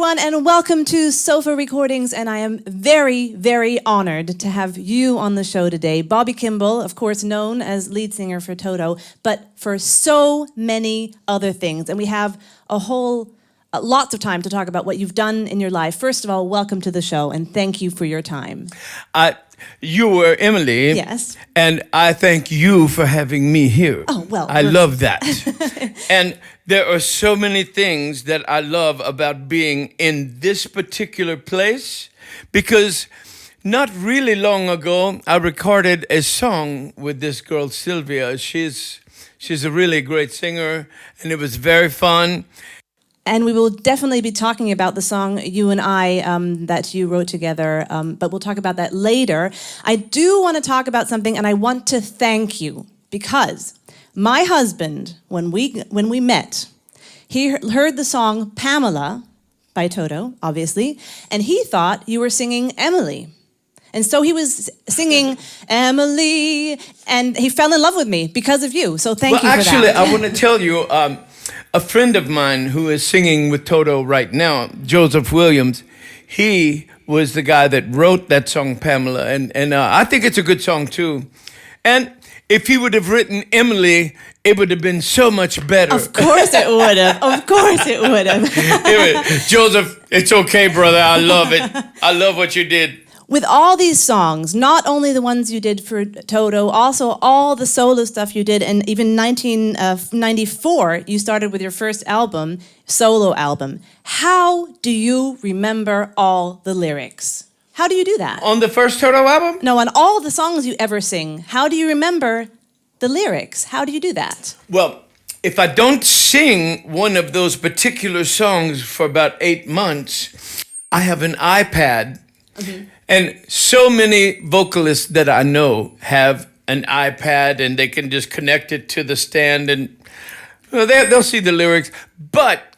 everyone, and welcome to Sofa Recordings. And I am very, very honored to have you on the show today. Bobby Kimball, of course, known as lead singer for Toto, but for so many other things. And we have lots of time to talk about what you've done in your life. First of all, welcome to the show, and thank you for your time. You were Emily. Yes. And I thank you for having me here. Oh, well. I love that. And there are so many things that I love about being in this particular place, because not really long ago, I recorded a song with this girl, Sylvia. She's a really great singer, and it was very fun. And we will definitely be talking about the song You and I that you wrote together, but we'll talk about that later. I do want to talk about something, and I want to thank you, because my husband, when we met, he heard the song Pamela by Toto, obviously, and he thought you were singing Emily. And so he was singing Emily, and he fell in love with me because of you. So thank you for that. Well, actually, I want to tell you, a friend of mine who is singing with Toto right now, Joseph Williams, he was the guy that wrote that song, Pamela, and I think it's a good song too. And if he would have written Emily, it would have been so much better. Of course it would have. Of course it would have. Anyway, Joseph, it's okay, brother. I love it. I love what you did. With all these songs, not only the ones you did for Toto, also all the solo stuff you did, and even 1994, you started with your first album, solo album. How do you remember all the lyrics? How do you do that? On the first Toto album? No, on all the songs you ever sing, how do you remember the lyrics? How do you do that? Well, if I don't sing one of those particular songs for about 8 months, I have an iPad. Mm-hmm. And so many vocalists that I know have an iPad, and they can just connect it to the stand, and they'll see the lyrics. But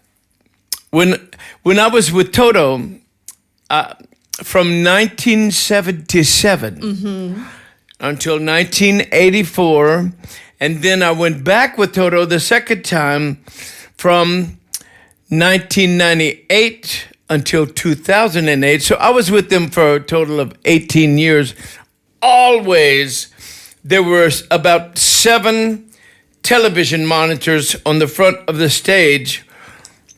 when I was with Toto, from 1977 until 1984, and then I went back with Toto the second time from 1998 until 2008. So I was with them for a total of 18 years. Always, there were about 7 television monitors on the front of the stage,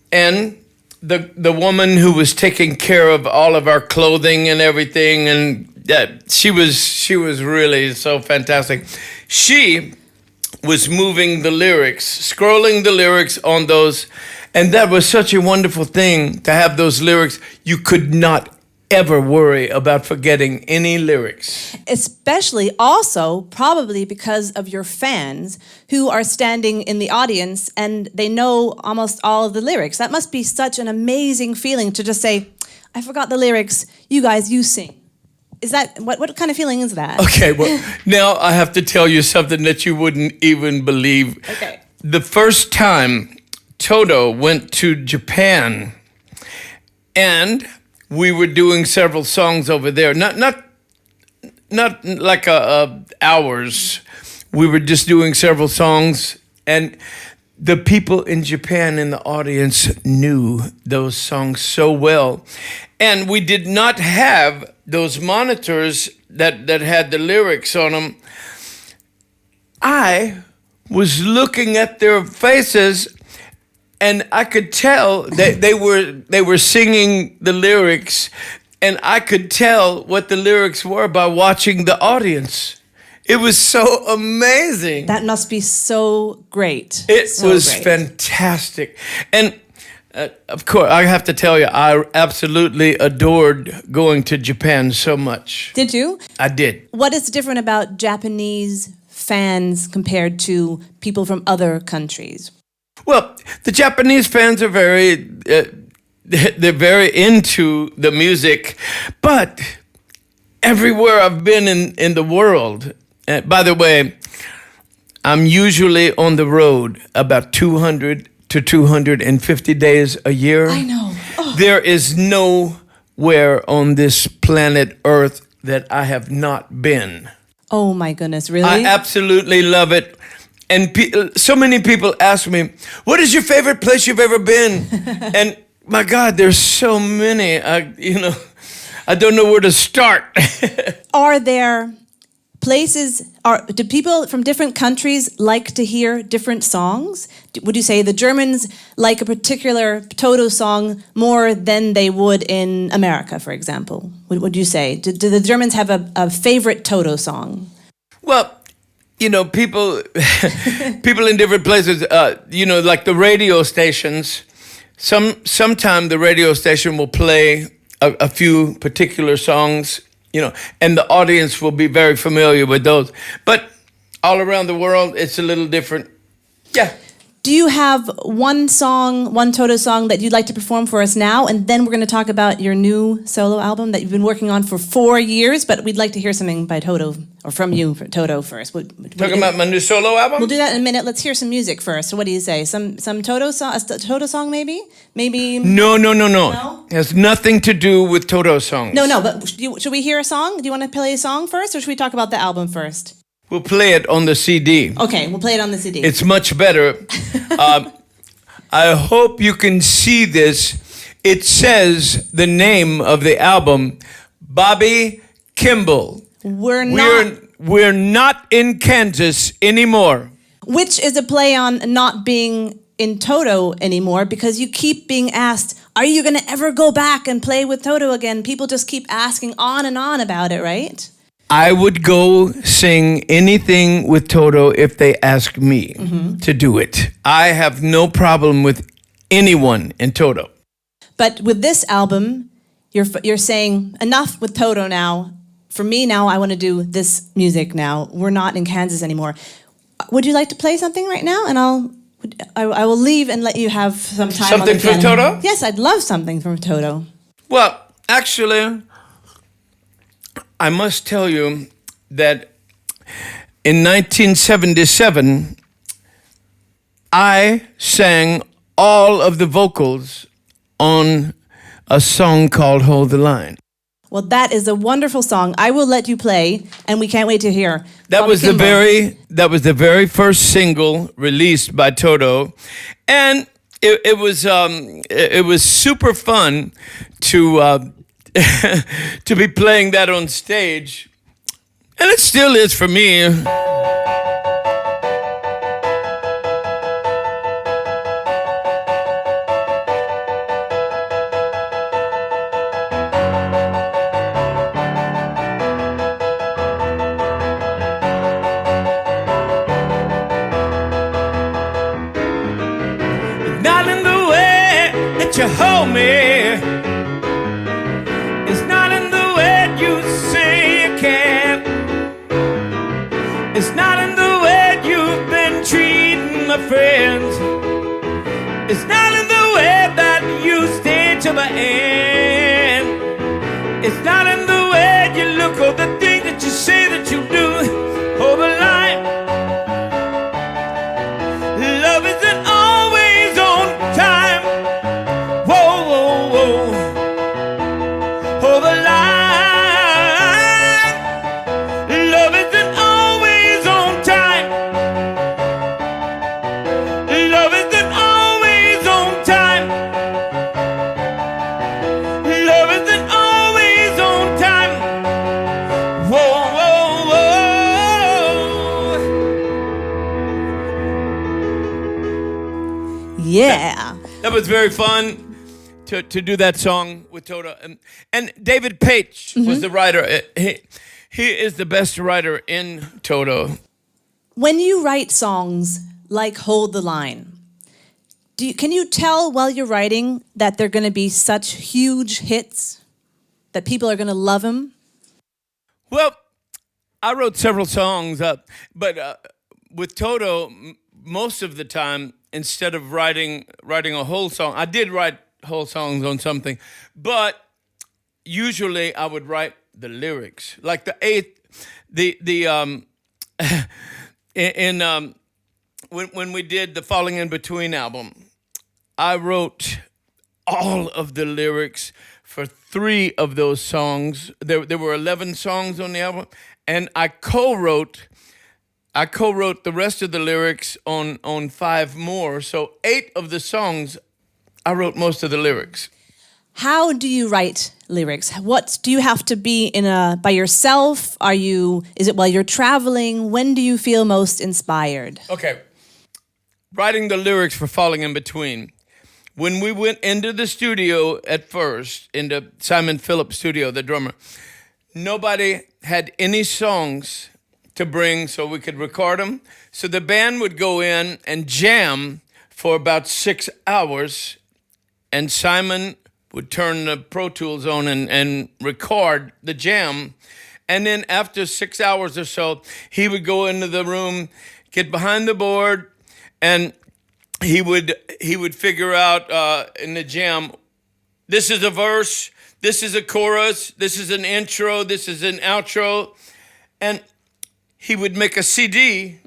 and the woman who was taking care of all of our clothing and everything, and she was really so fantastic. She was moving the lyrics, scrolling the lyrics on those. And that was such a wonderful thing to have those lyrics. You could not ever worry about forgetting any lyrics. Especially also probably because of your fans who are standing in the audience and they know almost all of the lyrics. That must be such an amazing feeling to just say, I forgot the lyrics, you guys, you sing. Is that, what kind of feeling is that? Okay, well, now I have to tell you something that you wouldn't even believe. Okay. The first time Toto went to Japan, and we were doing several songs over there. Not like hours. We were just doing several songs, and the people in Japan in the audience knew those songs so well. And we did not have those monitors that had the lyrics on them. I was looking at their faces, and I could tell that they were singing the lyrics, and I could tell what the lyrics were by watching the audience. It was so amazing. That must be so great. It was fantastic. And of course, I have to tell you, I absolutely adored going to Japan so much. Did you? I did. What is different about Japanese fans compared to people from other countries? Well, the Japanese fans are they're very into the music, but everywhere I've been in the world, by the way, I'm usually on the road about 200 to 250 days a year. I know. Oh. There is nowhere on this planet Earth that I have not been. Oh my goodness, really? I absolutely love it. And so many people ask me, what is your favorite place you've ever been? And My God, there's so many. I don't know where to start. Are there places, do people from different countries like to hear different songs? Would you say the Germans like a particular Toto song more than they would in America, for example? Would you say? Do the Germans have a favorite Toto song? Well, people people in different places, like the radio stations, sometime the radio station will play a few particular songs, and the audience will be very familiar with those. But all around the world, it's a little different. Yeah. Do you have one Toto song that you'd like to perform for us now? And then we're going to talk about your new solo album that you've been working on for 4 years, but we'd like to hear something by Toto, or from you, Toto, first. Talking about my new solo album? We'll do that in a minute. Let's hear some music first. So what do you say? Some Toto song, a Toto song maybe? Maybe... No. No? It has nothing to do with Toto songs. No, but should we hear a song? Do you want to play a song first, or should we talk about the album first? We'll play it on the CD. Okay, we'll play it on the CD. It's much better. I hope you can see this. It says the name of the album, Bobby Kimball. We're not in Kansas anymore. Which is a play on not being in Toto anymore, because you keep being asked, are you going to ever go back and play with Toto again? People just keep asking on and on about it, right? I would go sing anything with Toto if they asked me to do it. I have no problem with anyone in Toto. But with this album, you're saying, enough with Toto now. For me now, I want to do this music now. We're not in Kansas anymore. Would you like to play something right now? And I will leave and let you have some time. Something on the from Toto? Yes, I'd love something from Toto. Well, actually, I must tell you that in 1977, I sang all of the vocals on a song called Hold the Line. Well, that is a wonderful song. I will let you play, and we can't wait to hear. That was the very first single released by Toto, and it was super fun to to be playing that on stage, and it still is for me. Not in the way that you hold me. It's not in the way you say you can. It's not in the way you've been treating my friends. It's not in the way that you stay to the end. It's not in the way you look or the things that you say that you do. Hold the line. Love isn't always on time. Whoa, whoa, whoa. Hold the line. Love isn't always on time. Love isn't always on time. Love isn't always on time. Whoa, whoa, whoa. Yeah. That was very fun to do that song with Toto. And David Paich was the writer. He is the best writer in Toto. When you write songs like Hold the Line, can you tell while you're writing that they're going to be such huge hits, that people are going to love them? Well, I wrote several songs, but with Toto, most of the time, instead of writing a whole song, I did write whole songs on something, but usually I would write the lyrics, like when we did the Falling in Between album, I wrote all of the lyrics for 3 of those songs. There were 11 songs on the album, and I co-wrote the rest of the lyrics on 5 more. So 8 of the songs I wrote most of the lyrics. How do you write lyrics? What do you have to be by yourself? Is it while you're traveling? When do you feel most inspired? Okay. Writing the lyrics for Falling in Between. When we went into the studio at first, into Simon Phillips' studio, the drummer, nobody had any songs to bring so we could record them. So the band would go in and jam for about 6 hours, and Simon would turn the Pro Tools on and record the jam. And then after 6 hours or so, he would go into the room, get behind the board, and he would figure out in the jam, this is a verse, this is a chorus, this is an intro, this is an outro. And he would make a CD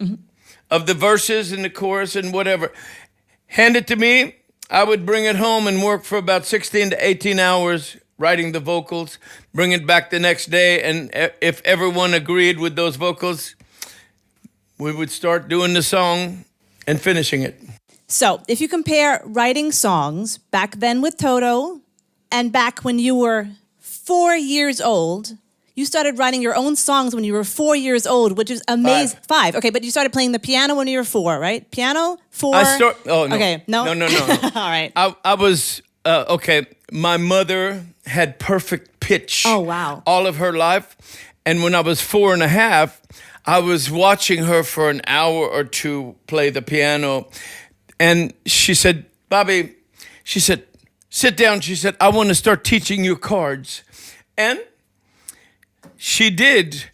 of the verses and the chorus and whatever. Hand it to me. I would bring it home and work for about 16 to 18 hours writing the vocals, bring it back the next day, and if everyone agreed with those vocals, we would start doing the song and finishing it. So, if you compare writing songs back then with Toto and back when you were 4 years old, you started writing your own songs when you were 4 years old, which is amazing. 5. Okay, but you started playing the piano when you were 4, right? Piano? 4? Oh, no. Okay, no? No. All right. I was, okay, my mother had perfect pitch. Oh, wow. All of her life. And when I was 4.5, I was watching her for an hour or two play the piano. And she said, Bobby, she said, sit down. She said, I want to start teaching you chords. And she did,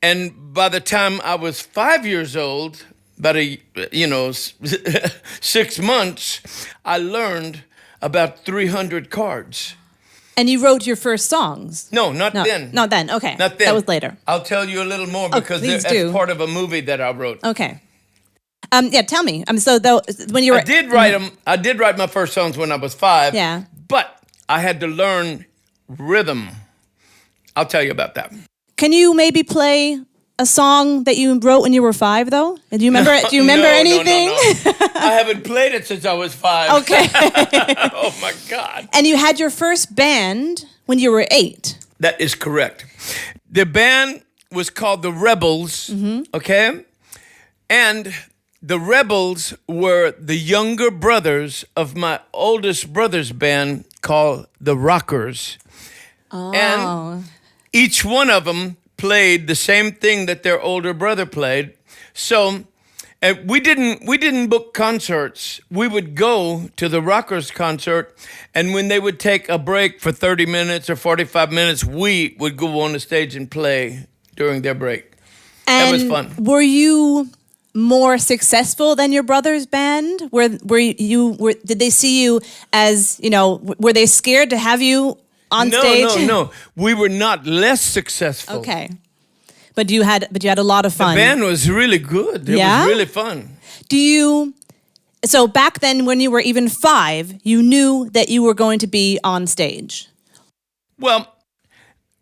and by the time I was 5 years old, about 6 months, I learned about 300 chords. And you wrote your first songs? No, not then. Not then, okay. Not then. That was later. I'll tell you a little more because please that's do. part of a movie that I wrote. Okay. Yeah, tell me. So though, when you were... I did write them. I did write my first songs when I was 5. Yeah. But I had to learn rhythm. I'll tell you about that. Can you maybe play a song that you wrote when you were 5, though? Do you remember? Do you remember anything? No. I haven't played it since I was 5. Okay. Oh my God. And you had your first band when you were 8. That is correct. The band was called the Rebels. Okay, and the Rebels were the younger brothers of my oldest brother's band called the Rockers. Oh. And each one of them played the same thing that their older brother played. So we didn't book concerts. We would go to the Rockers concert, and when they would take a break for 30 minutes or 45 minutes, we would go on the stage and play during their break. And that was fun. Were you more successful than your brother's band? Did they see you as, were they scared to have you on stage? No. We were not less successful. Okay. But you had a lot of fun. The band was really good. It was really fun. So back then when you were even 5, you knew that you were going to be on stage? Well,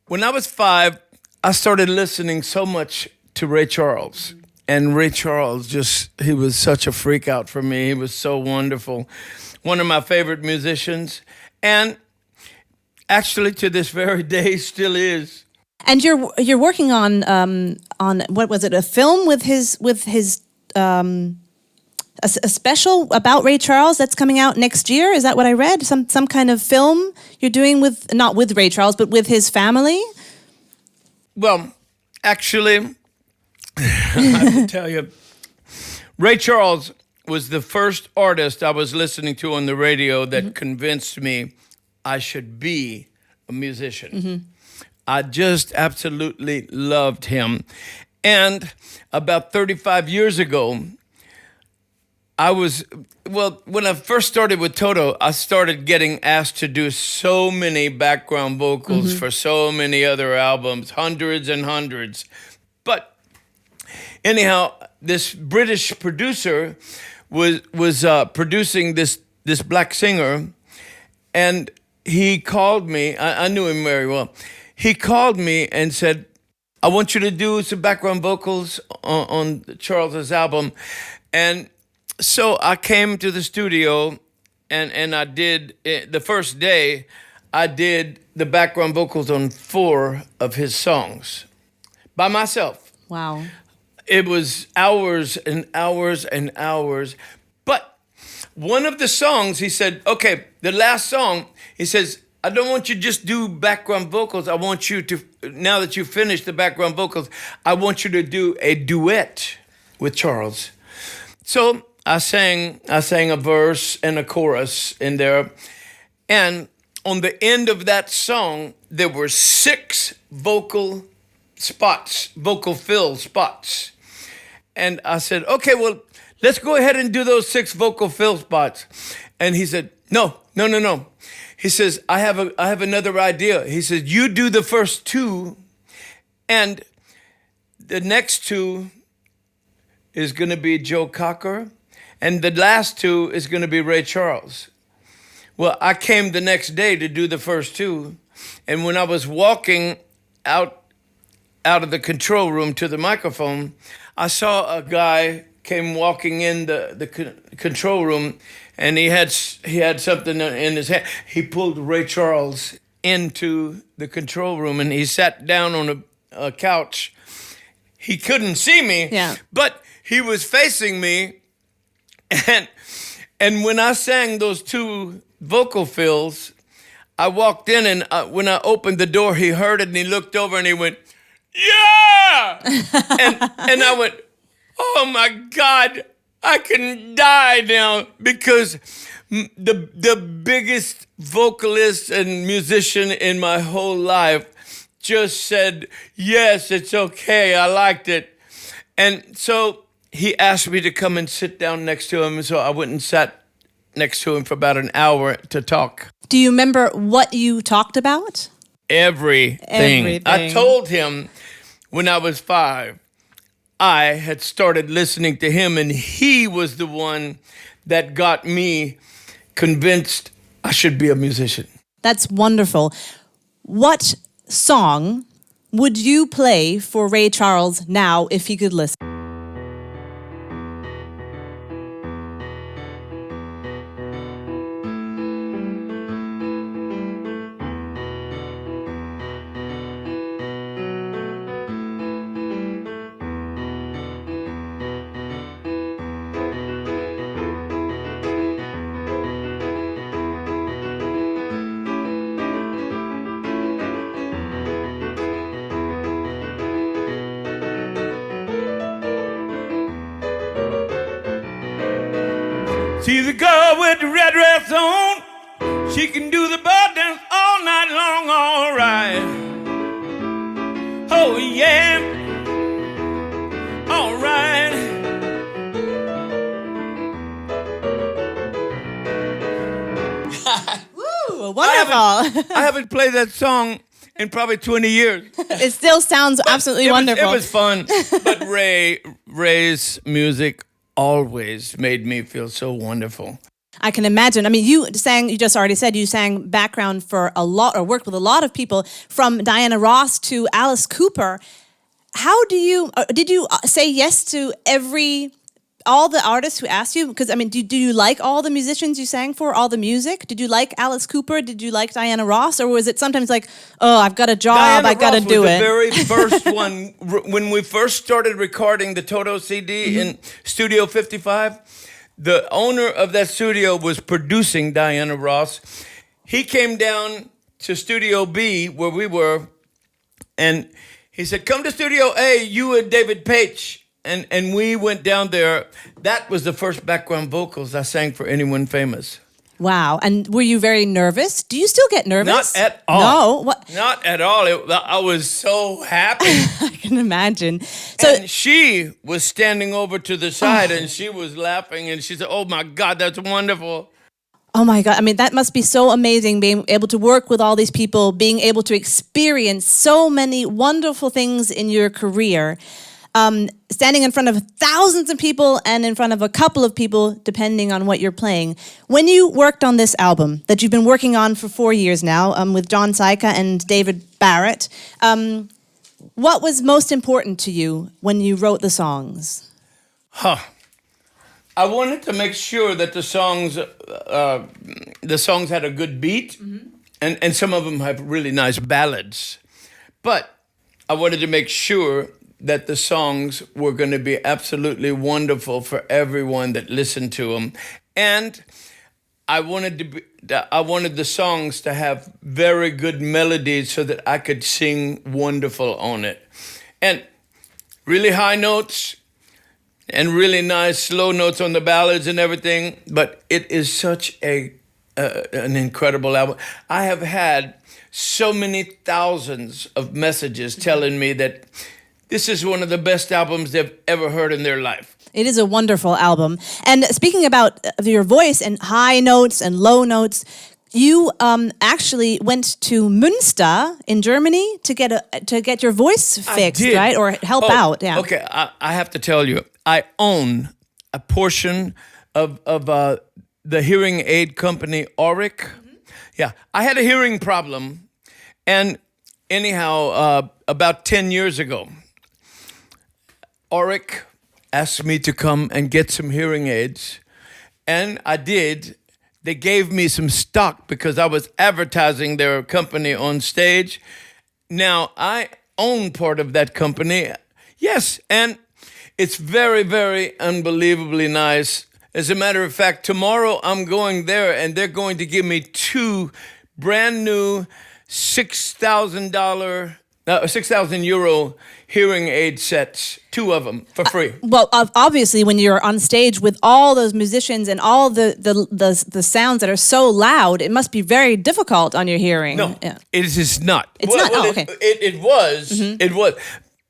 when I was 5, I started listening so much to Ray Charles. And Ray Charles he was such a freak out for me. He was so wonderful. One of my favorite musicians. And actually, to this very day, still is. And you're working on what was it? A film with his a special about Ray Charles that's coming out next year. Is that what I read? Some kind of film you're doing not with Ray Charles, but with his family. Well, actually, I have to tell you, Ray Charles was the first artist I was listening to on the radio that convinced me I should be a musician. I just absolutely loved him. And about 35 years ago, when I first started with Toto, I started getting asked to do so many background vocals for so many other albums, hundreds and hundreds. But anyhow, this British producer was producing this black singer, and he called me. I knew him very well. He called me and said, I want you to do some background vocals on Charles's album. And so I came to the studio and I did the first day. I did the background vocals on 4 of his songs by myself. Wow. It was hours and hours and hours. But one of the songs, he said, okay, the last song, he says, I don't want you to just do background vocals. I want you to, now that you finished the background vocals, I want you to do a duet with Charles. So I sang a verse and a chorus in there. And on the end of that song, there were 6 vocal fill spots. And I said, okay, well, let's go ahead and do those 6 vocal fill spots. And he said, no. He says, I have another idea. He says, you do the first 2, and the next 2 is going to be Joe Cocker, and the last 2 is going to be Ray Charles. Well, I came the next day to do the first 2, and when I was walking out of the control room to the microphone, I saw a guy came walking in the control room, and he had something in his hand. He pulled Ray Charles into the control room, and he sat down on a couch. He couldn't see me, but he was facing me, and when I sang those 2 vocal fills, I walked in, and when I opened the door, he heard it, and he looked over, and he went, yeah! and I went, oh my God, I can die now, because the biggest vocalist and musician in my whole life just said, yes, it's okay, I liked it. And so he asked me to come and sit down next to him, so I went and sat next to him for about an hour to talk. Do you remember what you talked about? Everything. I told him when I was 5, I had started listening to him, and he was the one that got me convinced I should be a musician. That's wonderful. What song would you play for Ray Charles now if he could listen? See the girl with the red dress on, she can do the ball dance all night long, all right. Oh yeah, all right. Woo, wonderful. I haven't played that song in probably 20 years. It still sounds absolutely wonderful. It was fun, but Ray's music always made me feel so wonderful. I can imagine. I mean, you just already said you sang background for a lot, or worked with a lot of people, from Diana Ross to Alice Cooper. How did you say yes to all the artists who asked you? Because, I mean, do you like all the musicians you sang for, all the music? Did you like Alice Cooper? Did you like Diana Ross? Or was it sometimes like, oh, I've got a job, I got to do it? Diana Ross was the very first one. When we first started recording the Toto CD in Studio 55, the owner of that studio was producing Diana Ross. He came down to Studio B, where we were, and he said, come to Studio A, you and David Paich. And we went down there. That was the first background vocals I sang for anyone famous. Wow. And were you very nervous? Do you still get nervous? Not at all. No? What? Not at all. I was so happy. I can imagine. So, and she was standing over to the side, and she was laughing, and she said, oh, my God, that's wonderful. oh my God. I mean, that must be so amazing, being able to work with all these people, being able to experience so many wonderful things in your career. Standing in front of thousands of people and in front of a couple of people, depending on what you're playing. When you worked on this album that you've been working on for 4 years now, with John Syka and David Barrett, what was most important to you when you wrote the songs? I wanted to make sure that the songs had a good beat, and some of them have really nice ballads. But I wanted to make sure that the songs were going to be absolutely wonderful for everyone that listened to them, and I wanted the songs to have very good melodies so that I could sing wonderful on it, and really high notes. And really nice slow notes on the ballads and everything, but it is such an incredible album. I have had so many thousands of messages telling me that this is one of the best albums they've ever heard in their life. It is a wonderful album. And speaking about your voice and high notes and low notes, you actually went to Münster in Germany to get your voice fixed, right? Or help out. Yeah. Okay, I have to tell you, I own a portion of the hearing aid company Auric. Yeah, I had a hearing problem, and anyhow, about 10 years ago, Auric asked me to come and get some hearing aids, and I did. They gave me some stock because I was advertising their company on stage. Now, I own part of that company. Yes, and it's very, very unbelievably nice. As a matter of fact, tomorrow I'm going there, and they're going to give me 2 brand new €6,000 hearing aid sets, 2 of them for free. Well, obviously, when you're on stage with all those musicians and all the sounds that are so loud, it must be very difficult on your hearing. No, it is not. It's not. Oh, okay. It was. It was.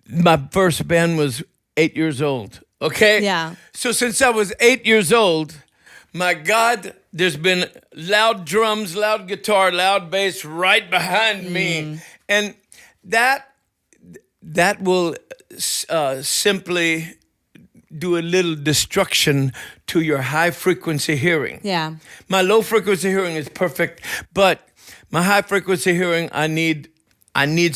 My first band was 8 years old. Okay. Yeah. So since I was 8 years old, my God, there's been loud drums, loud guitar, loud bass right behind me, and that will simply do a little destruction to your high frequency hearing. Yeah. My low frequency hearing is perfect, but my high frequency hearing, I need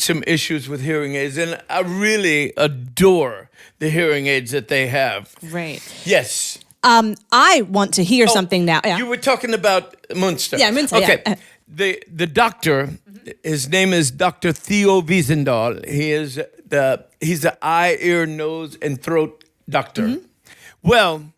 some issues with hearing aids, and I really adore the hearing aids that they have. Right. Yes. I want to hear something now. Yeah. You were talking about Münster. Yeah, Münster. Okay. Yeah. The doctor, his name is Dr. Theo Wiesendahl. He's the eye, ear, nose, and throat doctor. Well,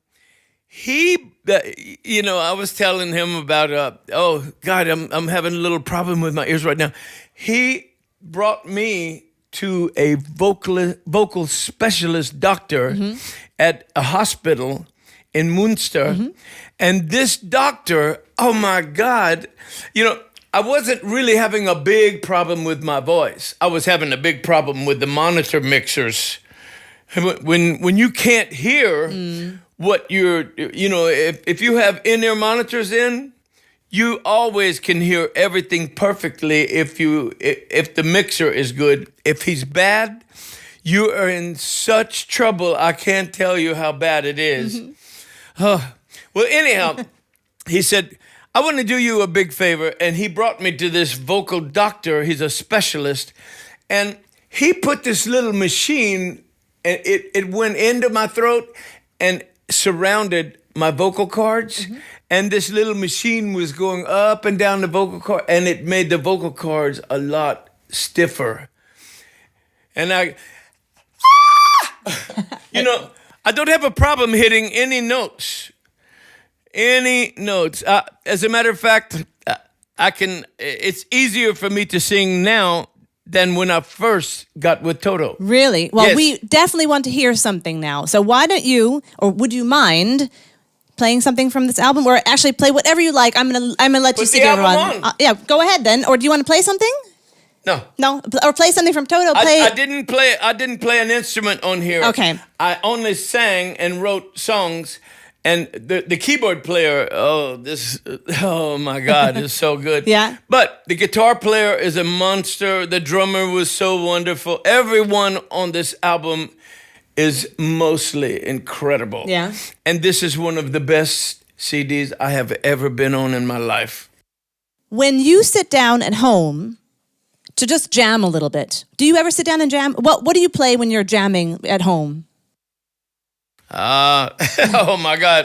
I was telling him about, oh God, I'm having a little problem with my ears right now. He brought me to a vocal specialist doctor at a hospital in Münster. And this doctor, oh my God, I wasn't really having a big problem with my voice. I was having a big problem with the monitor mixers. When you can't hear what if you have in-ear monitors in, you always can hear everything perfectly if the mixer is good. If he's bad, you are in such trouble. I can't tell you how bad it is. Well, anyhow, he said, I want to do you a big favor. And he brought me to this vocal doctor. He's a specialist. And he put this little machine, and it went into my throat and surrounded my vocal cords. And this little machine was going up and down the vocal cord, and it made the vocal cords a lot stiffer. And I don't have a problem hitting any notes. As a matter of fact, it's easier for me to sing now than when I first got with Toto. Really? Well, Yes. we definitely want to hear something now. So why don't you, or would you mind playing something from this album, or actually play whatever you like? I'm gonna let you Put sing the album everyone. on. Yeah, go ahead then. Or do you want to play something? No, Or play something from Toto. I didn't play an instrument on here. Okay. I only sang and wrote songs, and the keyboard player. Oh my God, is so good. Yeah. But the guitar player is a monster. The drummer was so wonderful. Everyone on this album is mostly incredible. Yeah. And this is one of the best CDs I have ever been on in my life. When you sit down at home to just jam a little bit, do you ever sit down and jam? What do you play when you're jamming at home? Oh my God.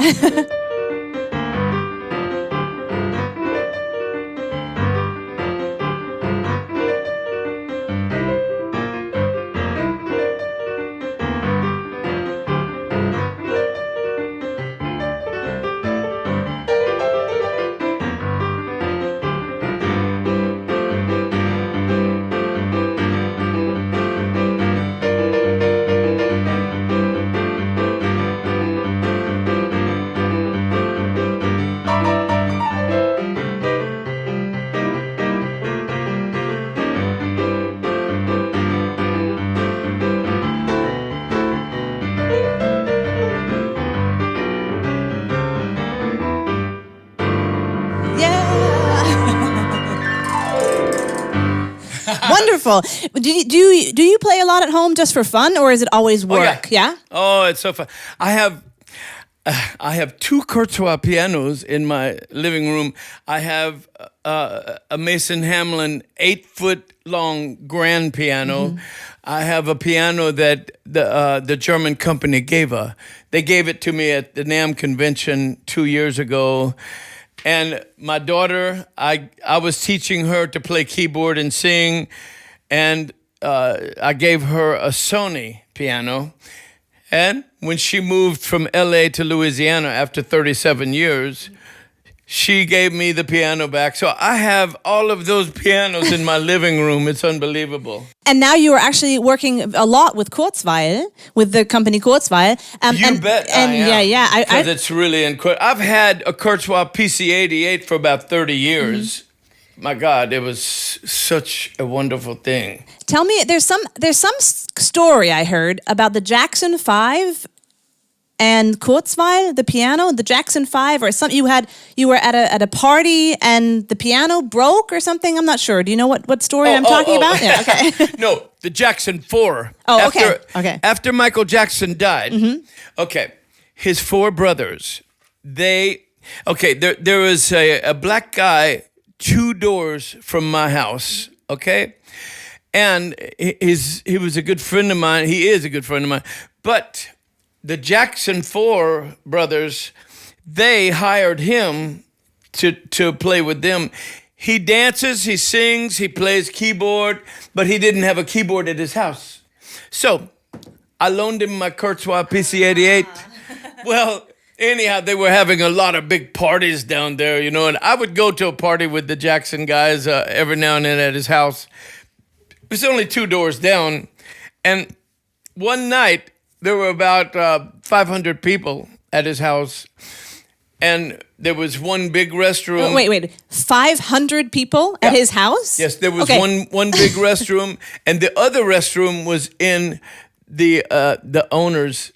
Wonderful. Do you play a lot at home just for fun, or is it always work? Yeah. Oh, it's so fun. I have two Kurzweil pianos in my living room. I have a Mason Hamlin 8-foot long grand piano. I have a piano that the German company gave. They gave it to me at the NAMM convention 2 years ago. And my daughter, I was teaching her to play keyboard and sing, and I gave her a Sony piano. And when she moved from LA to Louisiana after 37 years, she gave me the piano back. So I have all of those pianos in my living room. It's unbelievable. And now you are actually working a lot with Kurzweil, with the company Kurzweil. You bet I am. Yeah. Because it's really incredible. I've had a Kurzweil PC-88 for about 30 years. My God, it was such a wonderful thing. Tell me, there's some story I heard about the Jackson 5 and Kurzweil, the piano, the Jackson 5, or something. You were at a party and the piano broke or something. I'm not sure. Do you know what story I'm talking about? Yeah. Okay. No, the Jackson 4. Oh, okay. After Michael Jackson died. Okay, his 4 brothers. There was a black guy 2 doors from my house. Okay. And he was a good friend of mine. He is a good friend of mine. But the Jackson 4 brothers, they hired him to play with them. He dances, he sings, he plays keyboard, but he didn't have a keyboard at his house. So I loaned him my Kurzweil PC-88. Well, anyhow, they were having a lot of big parties down there, you know, and I would go to a party with the Jackson guys every now and then at his house. It was only 2 doors down. And one night, there were about 500 people at his house. And there was one big restroom. Oh, wait. 500 people at his house? Yes, there was one big restroom. And the other restroom was in the owner's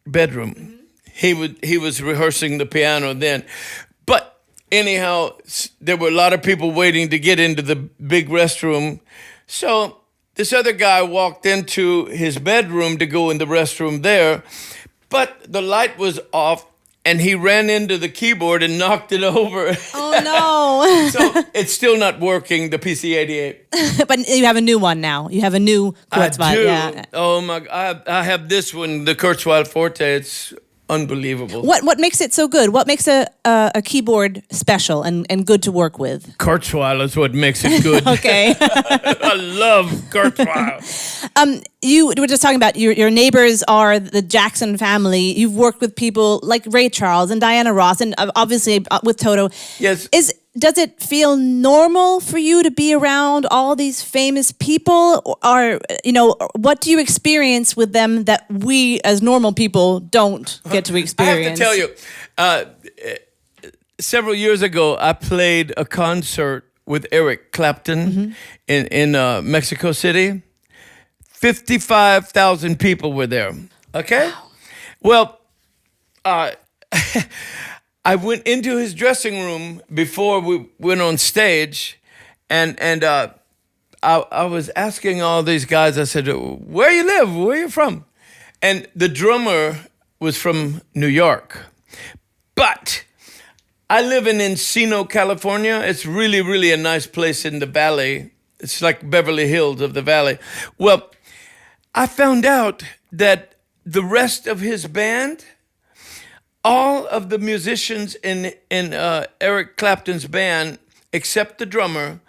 bedroom. He was rehearsing the piano then. But anyhow, there were a lot of people waiting to get into the big restroom. So this other guy walked into his bedroom to go in the restroom there, but the light was off, and he ran into the keyboard and knocked it over. Oh, no. So it's still not working, the PC-88. But you have a new one now. You have a new Kurzweil. I do. Yeah. Oh, my God. I have this one, the Kurzweil Forte. It's unbelievable. What makes it so good? What makes a keyboard special and good to work with? Kurzweil is what makes it good. Okay. I love Kurzweil. You were just talking about your neighbors are the Jackson family. You've worked with people like Ray Charles and Diana Ross, and obviously with Toto. Yes. Does it feel normal for you to be around all these famous people? Or, what do you experience with them that we as normal people don't get to experience? I have to tell you, several years ago, I played a concert with Eric Clapton in Mexico City. 55,000 people were there. Okay? Wow. Well, I went into his dressing room before we went on stage, and I was asking all these guys, I said, where you live? Where you from? And the drummer was from New York. But I live in Encino, California. It's really, really a nice place in the valley. It's like Beverly Hills of the valley. Well, I found out that the rest of his band, all of the musicians in Eric Clapton's band, except the drummer,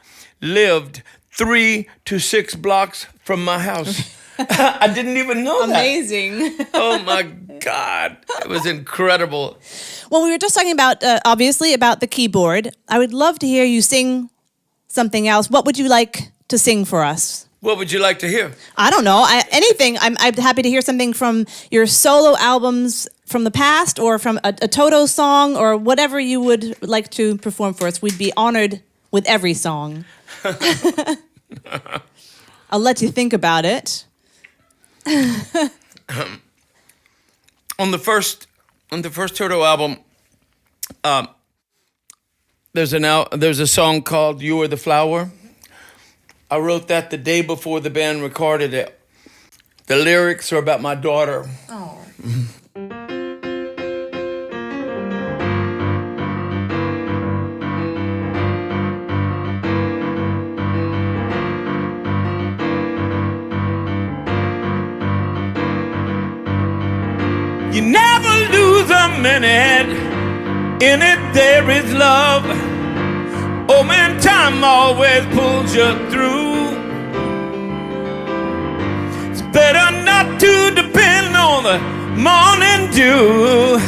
lived 3 to 6 blocks from my house. I didn't even know Amazing. that. Oh my God. It was incredible. Well, we were just talking about, obviously, about the keyboard. I would love to hear you sing something else. What would you like to sing for us? What would you like to hear? I don't know. Anything. I'm happy to hear something from your solo albums from the past, or from a Toto song, or whatever you would like to perform for us. We'd be honored with every song. I'll let you think about it. On the first Toto album, there's a song called "You Are the Flower." I wrote that the day before the band recorded it. The lyrics are about my daughter. Oh. You never lose a minute, in it there is love. Oh man, time always pulls you through. It's better not to depend on the morning dew.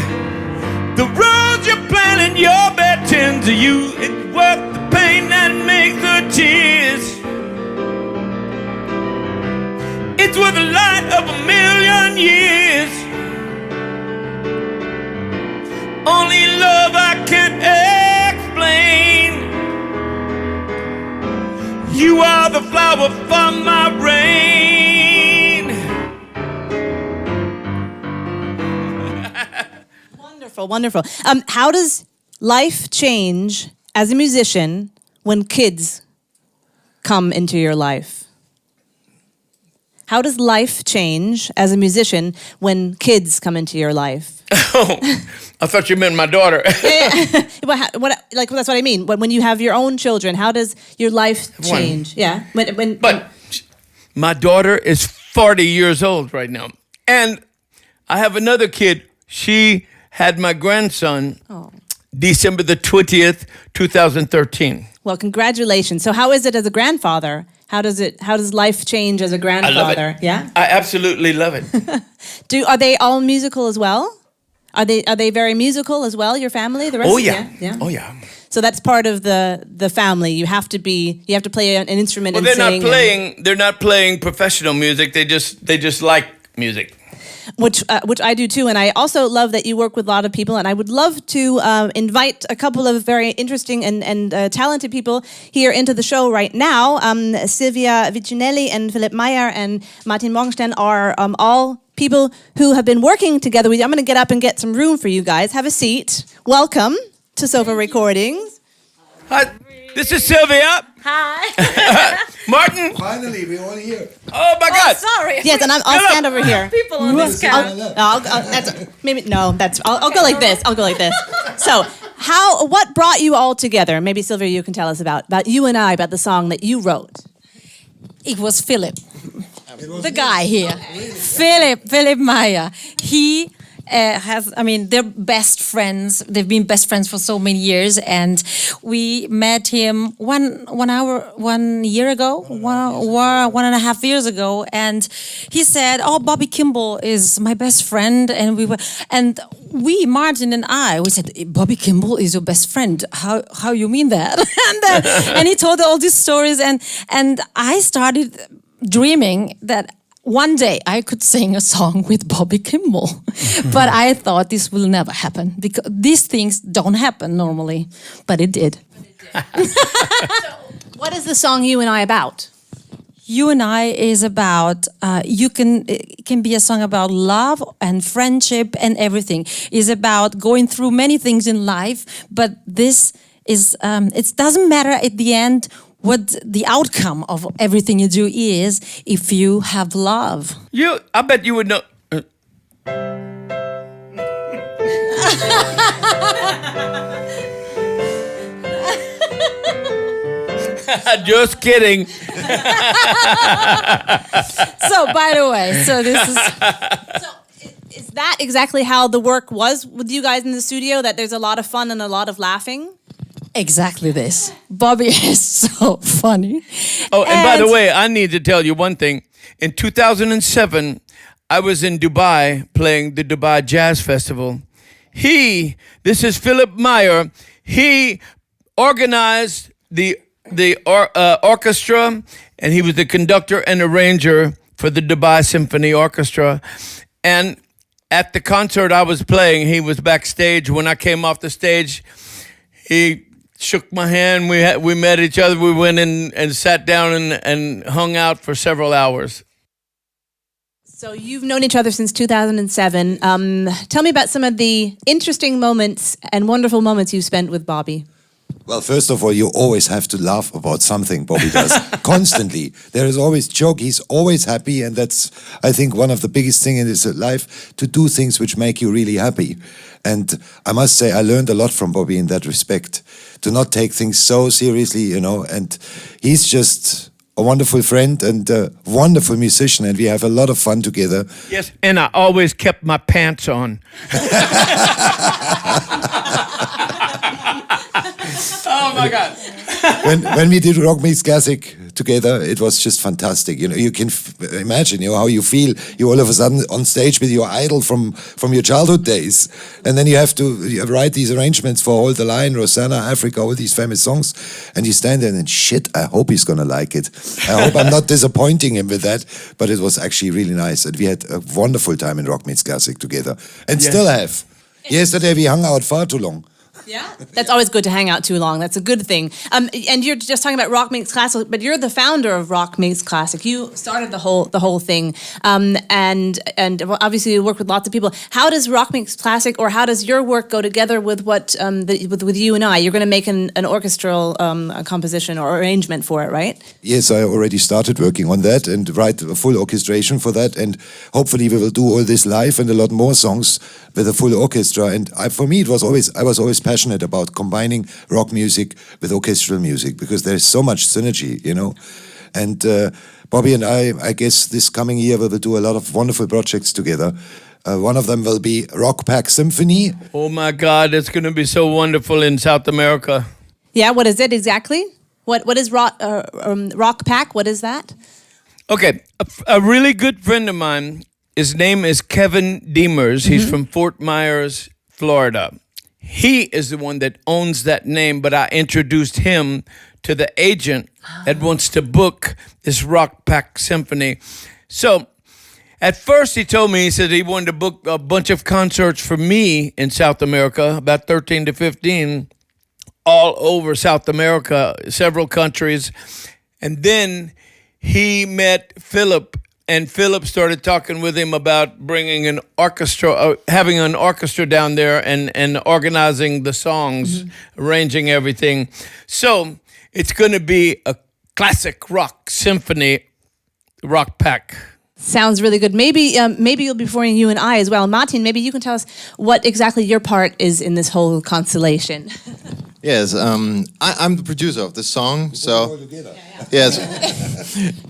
The road you're planning, your bed tends to you. It's worth the pain that makes the tears. It's worth the light of 1,000,000 years. Only love I can't explain. You are the flower for my rain. Wonderful, wonderful. How does life change as a musician when kids come into your life? How does life change as a musician when kids come into your life? Oh, I thought you meant my daughter. Yeah. Like that's what I mean. When you have your own children, how does your life change? Yeah. But my daughter is 40 years old right now, and I have another kid. She had my grandson December the 20th, 2013. Well, congratulations. So how is it as a grandfather? How does life change as a grandfather? I love it. Yeah? I absolutely love it. Are they all musical as well? Are they very musical as well, your family? The rest? Oh yeah. Yeah. Oh yeah. So that's part of the family. You have to play an instrument Well, and sing. they're not playing professional music. They just like music. Which I do too, and I also love that you work with a lot of people, and I would love to invite a couple of very interesting and talented people here into the show right now. Silvia Vicinelli and Philip Meyer and Martin Morgenstern are all people who have been working together with you. I'm going to get up and get some room for you guys. Have a seat. Welcome to Sofa Recordings. Hi, this is Sylvia. Hi. Martin. Finally, we're all here. Oh my God. Sorry. Yes, and I'll stand over here. People on this couch. I'll go like this. I'll go like this. So, what brought you all together? Maybe Sylvia, you can tell us about you and I, about the song that you wrote. It was Philip, the guy here. Philip Meyer. He they're best friends. They've been best friends for so many years, and we met him one and a half years ago, and he said, "Oh, Bobby Kimball is my best friend," and Martin and we said, "Bobby Kimball is your best friend? How you mean that?" and he told all these stories, and I started dreaming that one day I could sing a song with Bobby Kimball. But I thought this will never happen because these things don't happen normally, but it did. What is the song You and I about? You and I is about, it can be a song about love and friendship and everything. It's about going through many things in life, but this is, it doesn't matter at the end what the outcome of everything you do is if you have love. I bet you would know. Just kidding. So, by the way, so this is... So that exactly how the work was with you guys in the studio? That there's a lot of fun and a lot of laughing? Exactly this. Bobby is so funny. Oh, and by the way, I need to tell you one thing. In 2007, I was in Dubai playing the Dubai Jazz Festival. This is Philip Meyer. He organized the orchestra, and he was the conductor and arranger for the Dubai Symphony Orchestra. And at the concert I was playing, he was backstage. When I came off the stage, he shook my hand. We met each other. We went in and sat down and hung out for several hours. So you've known each other since 2007. Tell me about some of the interesting moments and wonderful moments you spent with Bobby. Well, first of all, you always have to laugh about something Bobby does, constantly. There is always joke, he's always happy, and that's, I think, one of the biggest things in his life, to do things which make you really happy. And I must say, I learned a lot from Bobby in that respect, to not take things so seriously, you know, and he's just a wonderful friend and a wonderful musician, and we have a lot of fun together. Yes, and I always kept my pants on. Oh my God! when we did Rock Meets Classic together, it was just fantastic. You know, you can imagine, you know, how you feel. You all of a sudden on stage with your idol from your childhood days, and then you have to write these arrangements for Hold the Line, Rosanna, Africa, all these famous songs, and you stand there and shit, I hope he's gonna like it. I hope I'm not disappointing him with that. But it was actually really nice, and we had a wonderful time in Rock Meets Classic together, and still have. Yesterday we hung out far too long. Yeah, that's always good to hang out too long. That's a good thing. And you're just talking about Rock Makes Classic, but you're the founder of Rock Makes Classic. You started the whole thing, and obviously you work with lots of people. How does Rock Makes Classic, or how does your work go together with what with you and I? You're going to make an orchestral composition or arrangement for it, right? Yes, I already started working on that and write a full orchestration for that, and hopefully we will do all this live and a lot more songs with a full orchestra. And for me, I was always passionate about combining rock music with orchestral music, because there's so much synergy, you know. And Bobby and I guess this coming year we will do a lot of wonderful projects together. One of them will be Rock Pack Symphony. Oh my God, it's going to be so wonderful in South America. Yeah, what is it exactly? What is Rock Pack? What is that? Okay, a really good friend of mine, his name is Kevin Demers. He's from Fort Myers, Florida. He is the one that owns that name, but I introduced him to the agent that wants to book this Rock Pack Symphony. So at first he told me, he said he wanted to book a bunch of concerts for me in South America, about 13 to 15, all over South America, several countries. And then he met Philip, and Philip started talking with him about bringing an orchestra, having an orchestra down there and organizing the songs, arranging everything. So it's going to be a classic rock symphony, Rock Pack. Sounds really good. Maybe you'll be performing you and I as well. Martin, maybe you can tell us what exactly your part is in this whole constellation. Yes, I'm the producer of this song, so yes.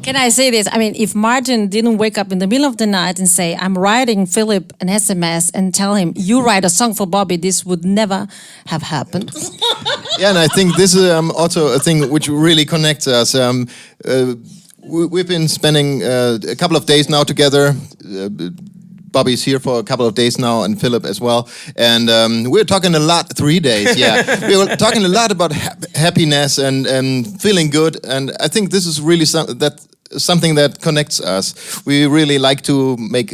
Can I say this? I mean, if Martin didn't wake up in the middle of the night and say, I'm writing Philip an SMS and tell him, you write a song for Bobby, this would never have happened. Yeah, and I think this is also a thing which really connects us. We've been spending a couple of days now together. Bobby's here for a couple of days now, and Philip as well. And we're talking a lot, 3 days, yeah. We were talking a lot about happiness and feeling good. And I think this is really something that connects us. We really like to make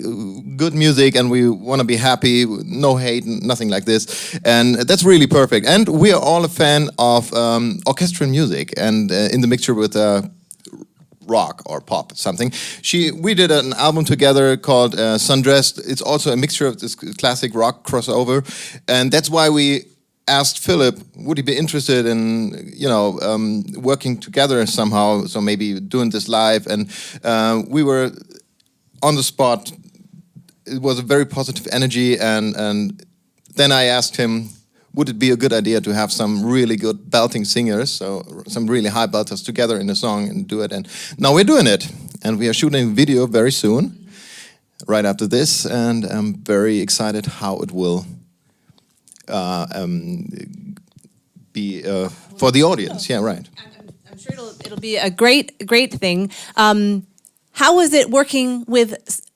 good music, and we want to be happy, no hate, nothing like this. And that's really perfect. And we are all a fan of orchestral music, and in the mixture with rock or pop, something. We did an album together called Sundressed. It's also a mixture of this classic rock crossover, and that's why we asked Philip, would he be interested in, working together somehow, so maybe doing this live, and we were on the spot. It was a very positive energy, and then I asked him, would it be a good idea to have some really good belting singers, so some really high belters together in a song and do it? And now we're doing it, and we are shooting a video very soon. right after this, and I'm very excited how it will be for the audience. Yeah, right. I'm sure it'll be a great thing. How was it working with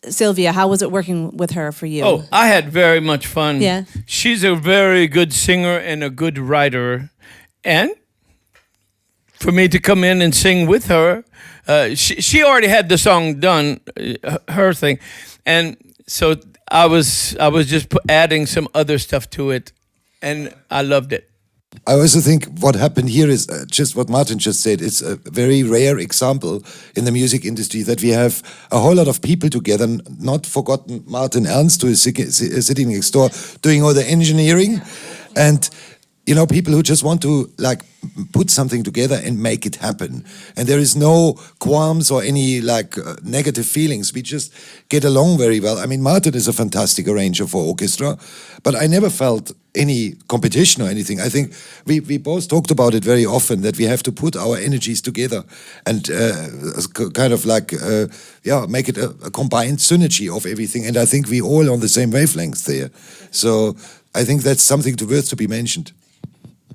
Sylvia? How was it working with her for you? Oh, I had very much fun. Yeah. She's a very good singer and a good writer. And for me to come in and sing with her, she already had the song done, her thing. And so I was just adding some other stuff to it, and I loved it. I also think what happened here is just what Martin just said. It's a very rare example in the music industry that we have a whole lot of people together, not forgotten Martin Ernst, who is sitting next door, doing all the engineering, and you know, people who just want to like put something together and make it happen. And there is no qualms or any like negative feelings. We just get along very well. I mean, Martin is a fantastic arranger for orchestra, but I never felt any competition or anything. I think we both talked about it very often, that we have to put our energies together and kind of like, make it a combined synergy of everything. And I think we all on the same wavelength there. So I think that's something worth to be mentioned.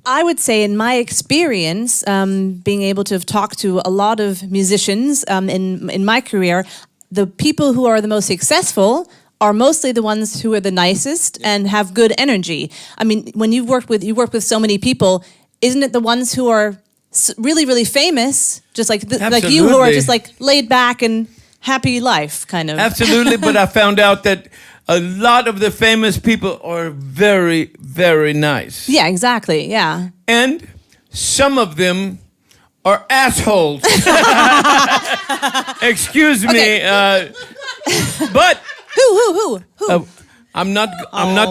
I would say, in my experience, being able to have talked to a lot of musicians in my career, the people who are the most successful are mostly the ones who are the nicest and have good energy. I mean, when you work with so many people, isn't it the ones who are really, really famous, just like you, who are just like laid back and happy life, kind of? Absolutely, but I found out that a lot of the famous people are very, very nice. Yeah, exactly, yeah. And some of them are assholes. Excuse me, but Who? I'm not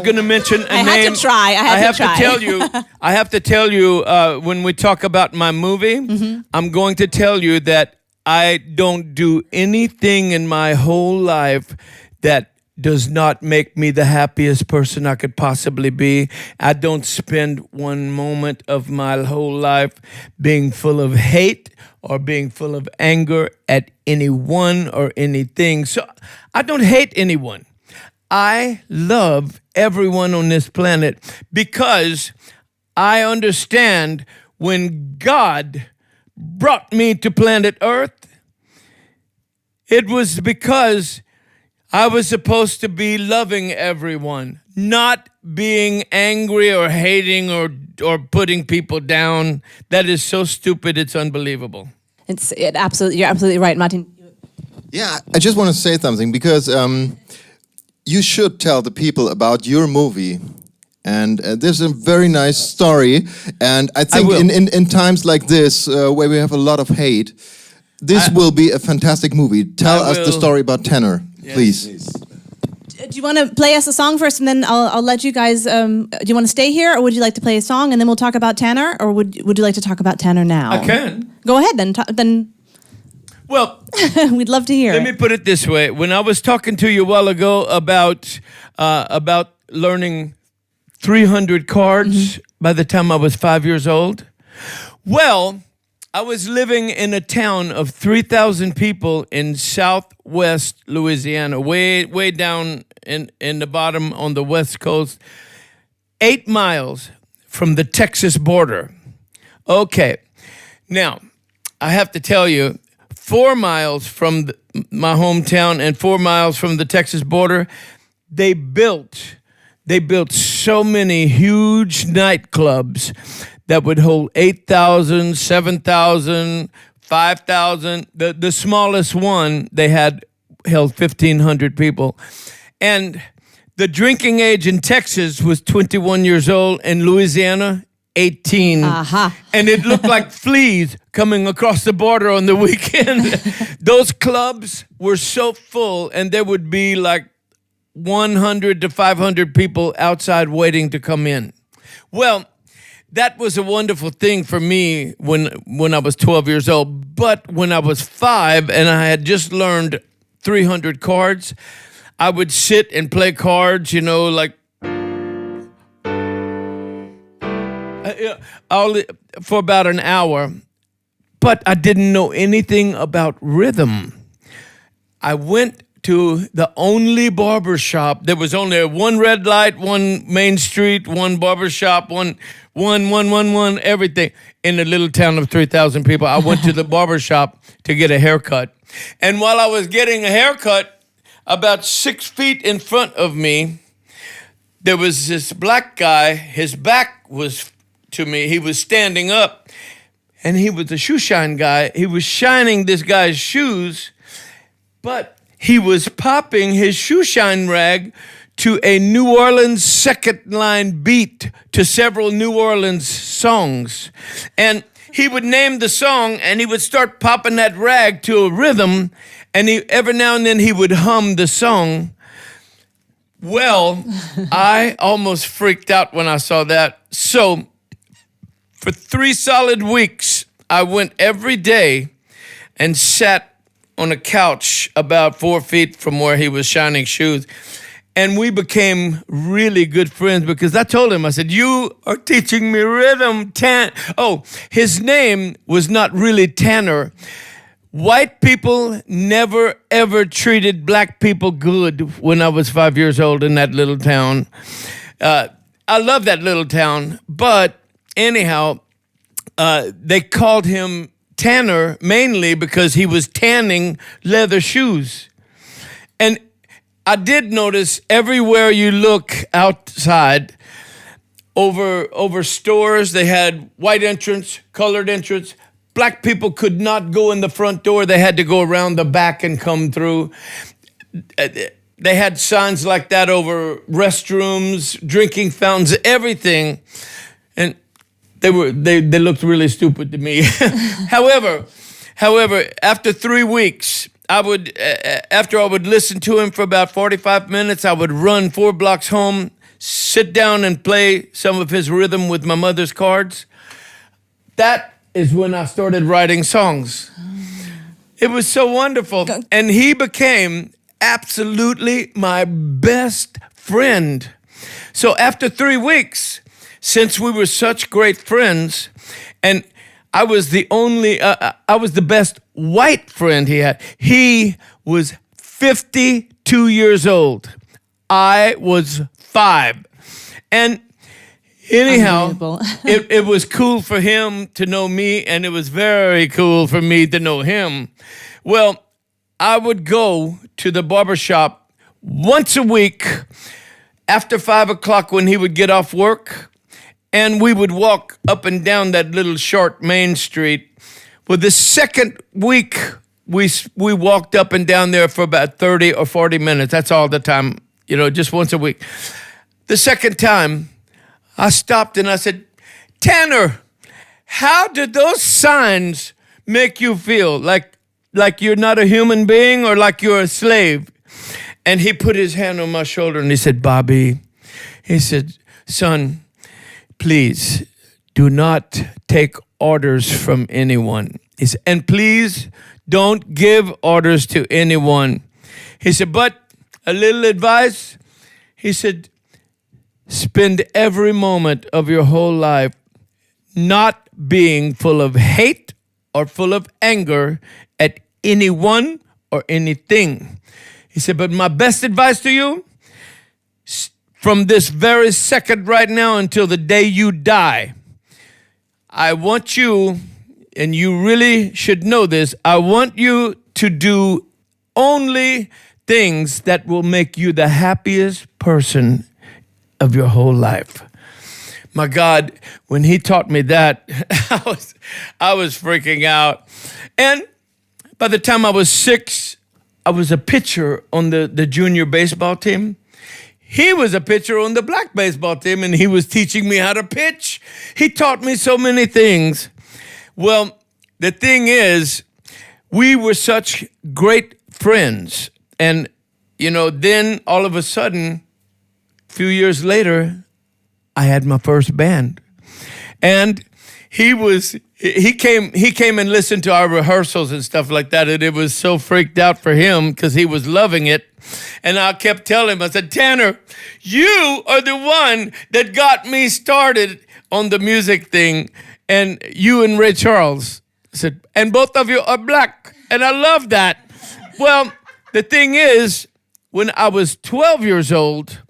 going to mention a name. I had to try. I have to tell you. I have to tell you when we talk about my movie. I'm going to tell you that I don't do anything in my whole life that does not make me the happiest person I could possibly be. I don't spend one moment of my whole life being full of hate or being full of anger at anyone or anything. So I don't hate anyone. I love everyone on this planet because I understand when God brought me to planet Earth, it was because I was supposed to be loving everyone, not being angry or hating or putting people down. That is so stupid, it's unbelievable. You're absolutely right, Martin. Yeah, I just want to say something because you should tell the people about your movie. And there's a very nice story. And I think in times like this, where we have a lot of hate, this will be a fantastic movie. Tell us the story about Tanner, please. Do you want to play us a song first, and then I'll let you guys. Do you want to stay here, or would you like to play a song, and then we'll talk about Tanner, or would you like to talk about Tanner now? I can. Go ahead then. Well, we'd love to hear. Let me put it this way: when I was talking to you a while ago about learning 300 chords by the time I was 5 years old, well, I was living in a town of 3,000 people in southwest Louisiana, way down in the bottom on the west coast, 8 miles from the Texas border. Okay, now I have to tell you, 4 miles from my hometown and 4 miles from the Texas border, they built so many huge nightclubs that would hold 8,000, 7,000, 5,000. The smallest one they had held 1,500 people. And the drinking age in Texas was 21 years old, and Louisiana, 18. And it looked like fleas coming across the border on the weekend. Those clubs were so full, and there would be like 100 to 500 people outside waiting to come in. Well, that was a wonderful thing for me when I was 12 years old. But when I was 5 and I had just learned 300 chords, I would sit and play chords, like for about an hour. But I didn't know anything about rhythm. I went to the only barber shop. There was only one red light, one main street, one barber shop, one, everything in a little town of 3,000 people. I went to the barber shop to get a haircut. And while I was getting a haircut, about 6 feet in front of me, there was this black guy. His back was to me. He was standing up, and he was a shoe shine guy. He was shining this guy's shoes, but he was popping his shoe shine rag to a New Orleans second line beat to several New Orleans songs. And he would name the song, and he would start popping that rag to a rhythm, and every now and then he would hum the song. Well, I almost freaked out when I saw that. So for 3 solid weeks, I went every day and sat on a couch about 4 feet from where he was shining shoes. And we became really good friends because I told him, I said, you are teaching me rhythm. His name was not really Tanner. White people never, ever treated black people good when I was 5 years old in that little town. I love that little town, but anyhow, they called him Tanner mainly because he was tanning leather shoes. And I did notice everywhere you look outside, over stores, they had white entrance, colored entrance. Black people could not go in the front door. They had to go around the back and come through. They had signs like that over restrooms, drinking fountains, everything. And they looked really stupid to me. However, after 3 weeks, after I would listen to him for about 45 minutes, I would run 4 blocks home, sit down and play some of his rhythm with my mother's cards. That is when I started writing songs. It was so wonderful. And he became absolutely my best friend. So after 3 weeks, since we were such great friends, and I was the best white friend he had. He was 52 years old. I was 5. And anyhow, it was cool for him to know me, and it was very cool for me to know him. Well, I would go to the barbershop once a week after 5 o'clock when he would get off work, and we would walk up and down that little short main street. Well, the second week, we walked up and down there for about 30 or 40 minutes. That's all the time, just once a week. The second time, I stopped and I said, Tanner, how did those signs make you feel? Like you're not a human being or like you're a slave? And he put his hand on my shoulder and he said, Bobby, he said, son, please do not take orders from anyone. He said, and please don't give orders to anyone. He said, but a little advice. He said, spend every moment of your whole life not being full of hate or full of anger at anyone or anything. He said, but my best advice to you, from this very second right now until the day you die, I want you, and you really should know this, I want you to do only things that will make you the happiest person of your whole life. My God, when he taught me that, I was freaking out. And by the time I was 6, I was a pitcher on the junior baseball team. He was a pitcher on the black baseball team, and he was teaching me how to pitch. He taught me so many things. Well, the thing is, we were such great friends. And, then all of a sudden, a few years later, I had my first band. And he came and listened to our rehearsals and stuff like that, and it was so freaked out for him because he was loving it. And I kept telling him, I said, Tanner, you are the one that got me started on the music thing, and you and Ray Charles. I said, and both of you are black, and I love that. Well, the thing is, when I was 12 years old,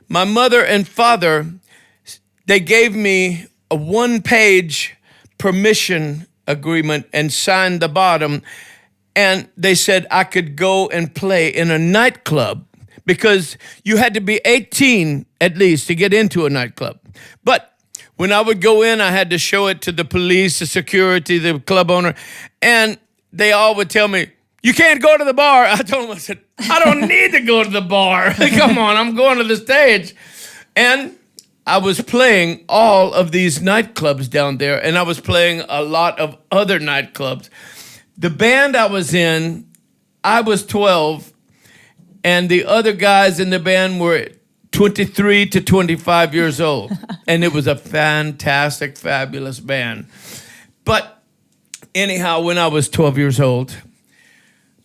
my mother and father, they gave me a one-page permission agreement and signed the bottom. And they said I could go and play in a nightclub because you had to be 18 at least to get into a nightclub. But when I would go in, I had to show it to the police, the security, the club owner, and they all would tell me, you can't go to the bar. I told them, I said, I don't need to go to the bar. Come on, I'm going to the stage. And I was playing all of these nightclubs down there, and I was playing a lot of other nightclubs. The band I was in, I was 12, and the other guys in the band were 23 to 25 years old. And it was a fantastic, fabulous band. But anyhow, when I was 12 years old,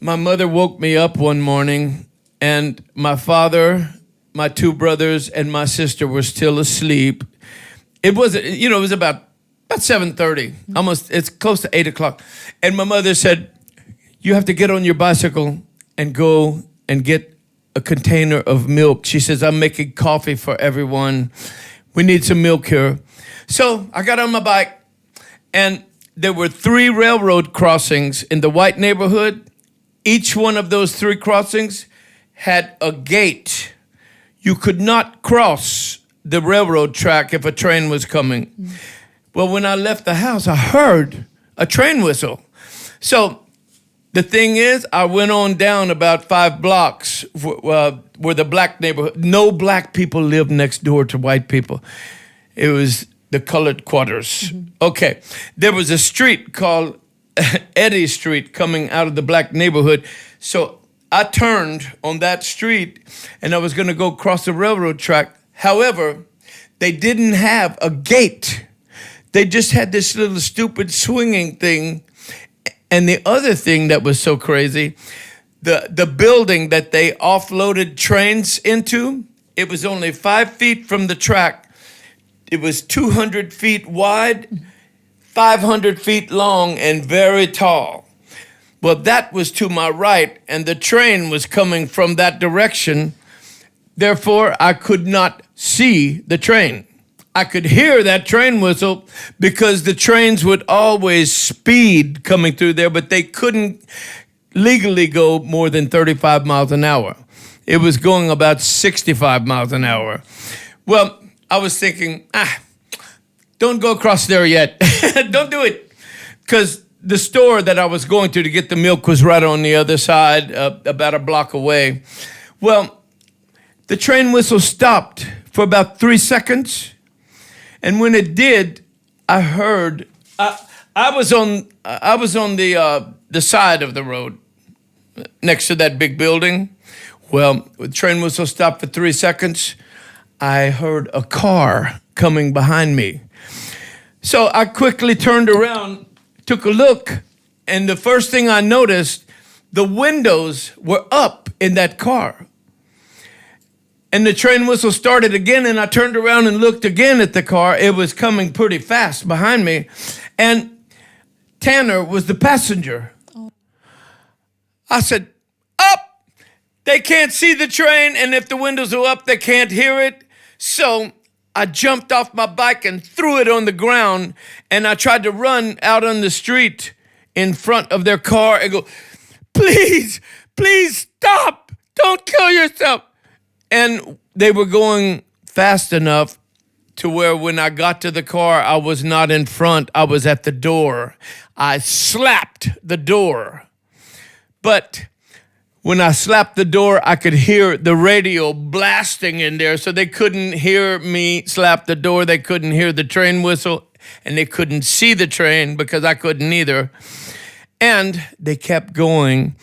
my mother woke me up one morning, and my father, my two brothers, and my sister were still asleep. It was, it was about 7:30, almost, it's close to 8 o'clock. And my mother said, you have to get on your bicycle and go and get a container of milk. She says, I'm making coffee for everyone. We need some milk here. So I got on my bike, and there were 3 railroad crossings in the white neighborhood. Each one of those 3 crossings had a gate. You could not cross the railroad track if a train was coming. Well, when I left the house, I heard a train whistle. So the thing is, I went on down about 5 blocks where the black neighborhood, no black people lived next door to white people. It was the colored quarters. Okay, there was a street called Eddy Street coming out of the black neighborhood. So I turned on that street, and I was going to go cross the railroad track. However, they didn't have a gate. They just had this little stupid swinging thing. And the other thing that was so crazy, the building that they offloaded trains into, it was only 5 feet from the track. It was 200 feet wide, 500 feet long, and very tall. Well, that was to my right, and the train was coming from that direction. Therefore, I could not see the train. I could hear that train whistle because the trains would always speed coming through there, but they couldn't legally go more than 35 miles an hour. It was going about 65 miles an hour. Well, I was thinking, don't go across there yet. Don't do it. Because the store that I was going to get the milk was right on the other side, about a block away. Well, the train whistle stopped for about 3 seconds. And when it did, I heard, I was on the side of the road next to that big building. Well, the train whistle stopped for 3 seconds. I heard a car coming behind me. So I quickly turned around, took a look, and the first thing I noticed, the windows were up in that car. And the train whistle started again, and I turned around and looked again at the car. It was coming pretty fast behind me. And Tanner was the passenger. I said, up! They can't see the train, and if the windows are up, they can't hear it. So I jumped off my bike and threw it on the ground, and I tried to run out on the street in front of their car and go, please, please stop! Don't kill yourself! And they were going fast enough to where when I got to the car, I was not in front, I was at the door. I slapped the door. But when I slapped the door, I could hear the radio blasting in there, so they couldn't hear me slap the door, they couldn't hear the train whistle, and they couldn't see the train because I couldn't either. And they kept going.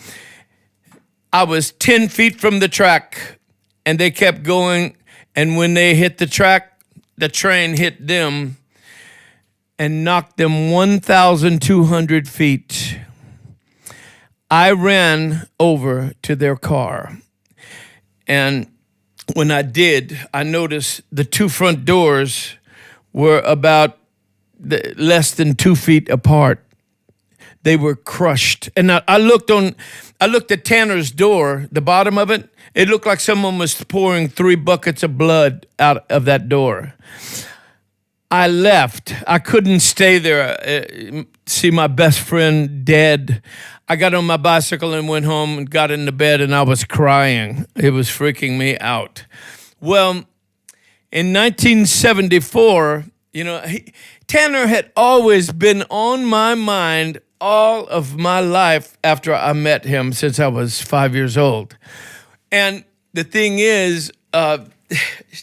I was 10 feet from the track, and they kept going, and when they hit the track, the train hit them and knocked them 1,200 feet. I ran over to their car, and when I did, I noticed the 2 front doors were about less than 2 feet apart. they were crushed. And I looked at Tanner's door, the bottom of it. It looked like someone was pouring 3 buckets of blood out of that door. I left. I couldn't stay there, see my best friend dead. I got on my bicycle and went home and got into bed, and I was crying. It was freaking me out. Well, in 1974, Tanner had always been on my mind all of my life after I met him, since I was 5 years old. And the thing is,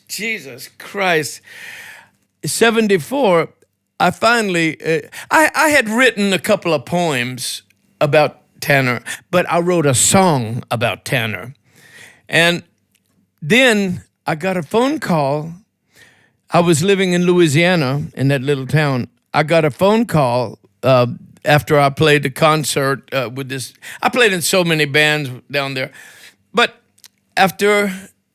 Jesus Christ, 74, I finally, I had written a couple of poems about Tanner, but I wrote a song about Tanner. And then I got a phone call. I was living in Louisiana, in that little town. I got a phone call after I played the concert with this. I played in so many bands down there. But after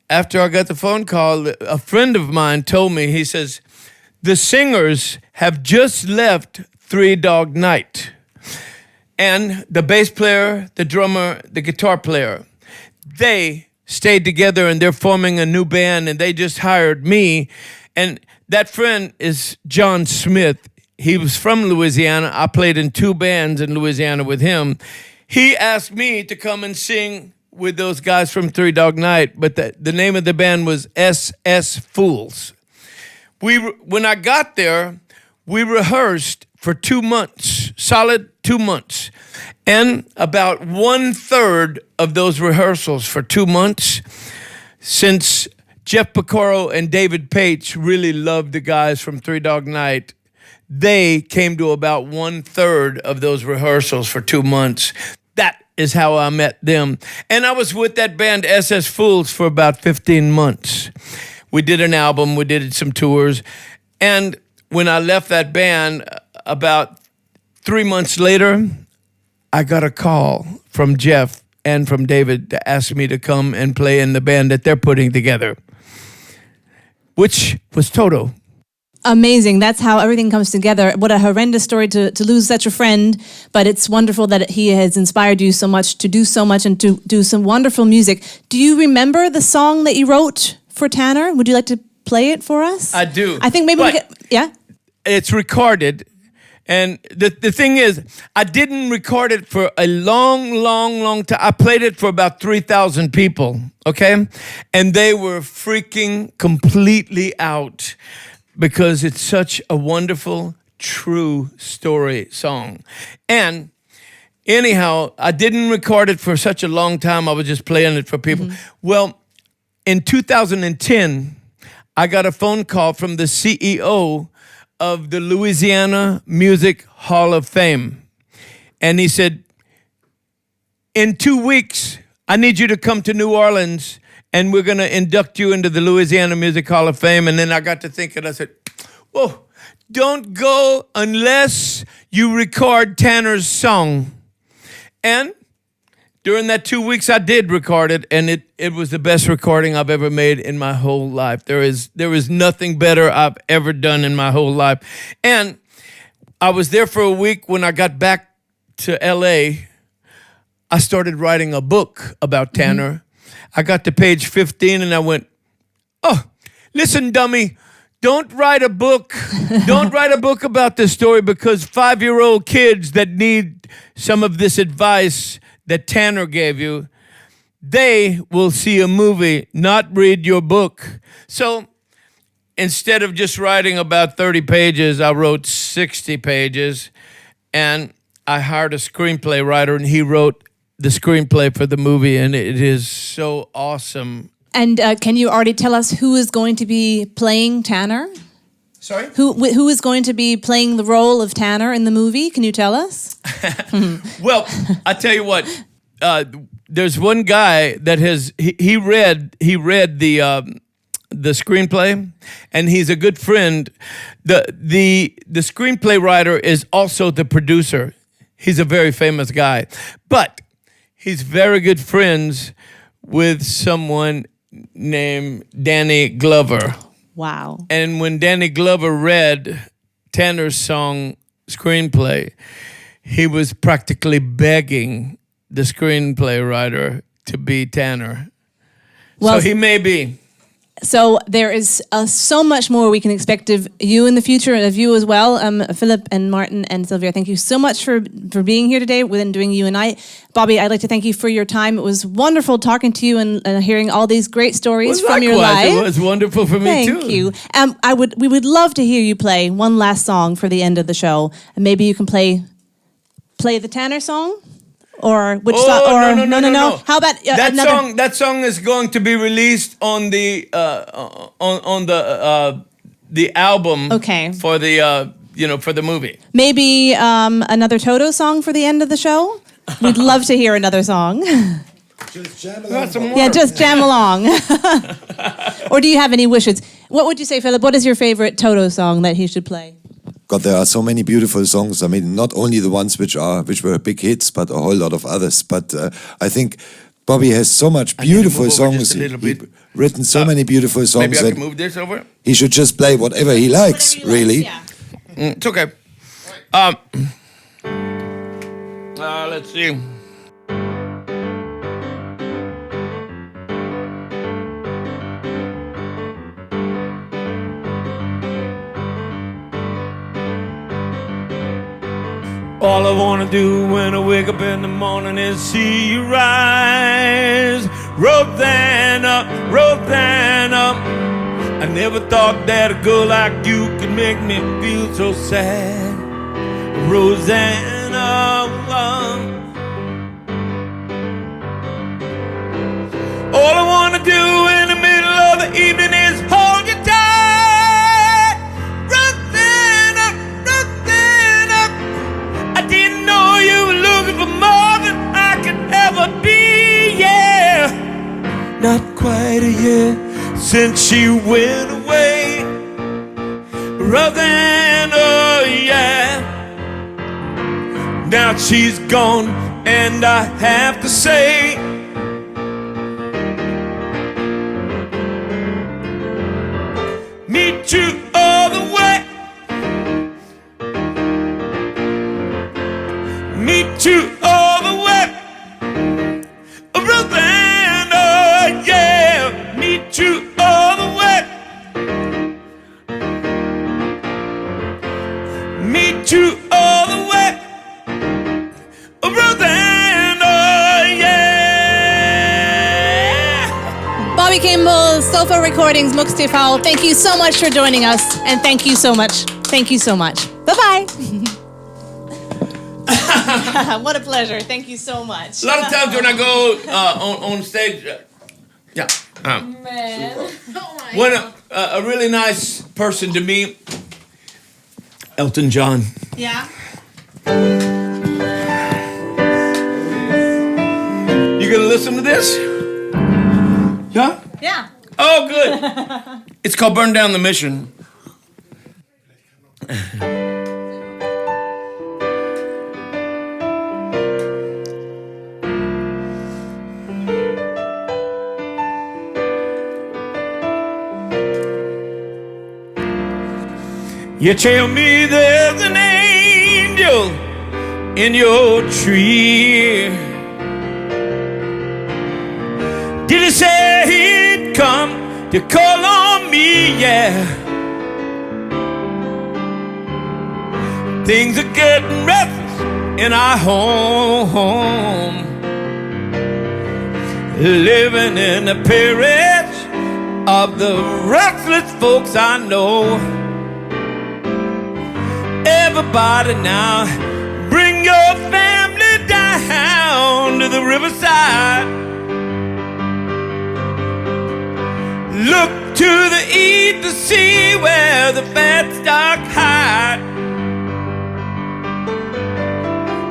I got the phone call, a friend of mine told me, he says, the singers have just left Three Dog Night. And the bass player, the drummer, the guitar player, they stayed together and they're forming a new band, and they just hired me. And that friend is John Smith. He was from Louisiana. I played in 2 bands in Louisiana with him. He asked me to come and sing with those guys from Three Dog Night, but the name of the band was SS Fools. When I got there, we rehearsed for 2 months, solid 2 months. And about 1/3 of those rehearsals for 2 months, since Jeff Picoro and David Paich really loved the guys from Three Dog Night, they came to about 1/3 of those rehearsals for 2 months. That is how I met them. And I was with that band SS Fools for about 15 months. We did an album, we did some tours. And when I left that band, about 3 months later, I got a call from Jeff and from David to ask me to come and play in the band that they're putting together, which was Toto. Amazing. That's how everything comes together. What a horrendous story to lose such a friend, but it's wonderful that he has inspired you so much to do so much and to do some wonderful music. Do you remember the song that you wrote for Tanner? Would you like to play it for us? I do. I think maybe we get, yeah? It's recorded. And the thing is, I didn't record it for a long time. I played it for about 3,000 people, okay? And they were freaking completely out because it's such a wonderful, true story song. And anyhow, I didn't record it for such a long time. I was just playing it for people. Well, in 2010, I got a phone call from the CEO of the Louisiana Music Hall of Fame. And he said, in 2 weeks, I need you to come to New Orleans and we're going to induct you into the Louisiana Music Hall of Fame. And then I got to thinking, I said, whoa, don't go unless you record Tanner's song. And during that 2 weeks, I did record it, and it was the best recording I've ever made in my whole life. There is nothing better I've ever done in my whole life. And I was there for a week. When I got back to L.A., I started writing a book about Tanner. I got to page 15, and I went, oh, listen, dummy, don't write a book. Don't write a book about this story, because 5-year-old kids that need some of this advice that Tanner gave you, they will see a movie, not read your book. So instead of just writing about 30 pages, I wrote 60 pages, and I hired a screenplay writer, and he wrote the screenplay for the movie, and it is so awesome. And can you already tell us who is going to be playing Tanner? Sorry? Who is going to be playing the role of Tanner in the movie? Can you tell us? Well, I tell you what. There's one guy that he read the screenplay, and he's a good friend. The screenplay writer is also the producer. He's a very famous guy, but he's very good friends with someone named Danny Glover. Wow. And when Danny Glover read Tanner's song screenplay, he was practically begging the screenplay writer to be Tanner. Well, so he may be. So there is so much more we can expect of you in the future, and of you as well. Philip and Martin and Sylvia, thank you so much for being here today and doing You and I. Bobby, I'd like to thank you for your time. It was wonderful talking to you and hearing all these great stories from your life. It was wonderful for me too. Thank you. We would love to hear you play one last song for the end of the show. And maybe you can play the Tanner song? Or which song? Or no. How about that another song? That song is going to be released on the album. Okay. For the for the movie. Maybe another Toto song for the end of the show? We'd love to hear another song. Just jam along. Yeah, just jam along. Or do you have any wishes? What would you say, Philip? What is your favorite Toto song that he should play? God, there are so many beautiful songs. I mean, not only the ones which were big hits, but a whole lot of others. But I think Bobby has so much beautiful songs. Just a little bit. Written so many beautiful songs. Maybe I that can move this over. he should just play whatever he likes, really. Yeah. It's okay. Let's see. All I wanna do when I wake up in the morning is see you rise. Rosanna. I never thought that a girl like you could make me feel so sad. Rosanna. All I wanna do in the middle of the evening is hold you tight. Rosanna. I didn't know you were looking for more than I could ever be, yeah. Not quite a year since she went away. Rosanna, yeah. Now she's gone, and I have to say, meet you all the way. Meet you all the way. Rosanna, yeah. Meet you all the way. Meet you all the way. Rosanna, yeah. Bobby Kimball, SofaRecordings, Mux TV. Thank you so much for joining us, and thank you so much. Bye-bye. What a pleasure. Thank you so much. A lot of times when I go on stage, when a really nice person to me, Elton John. Yeah? You gonna listen to this? Yeah? Yeah. Oh, good. It's called Burn Down the Mission. You tell me there's an angel in your tree. Did he say he'd come to call on me? Yeah. Things are getting restless in our home. Living in the parish of the restless folks I know. Everybody now, bring your family down to the riverside. Look to the east to see where the fat stock hide.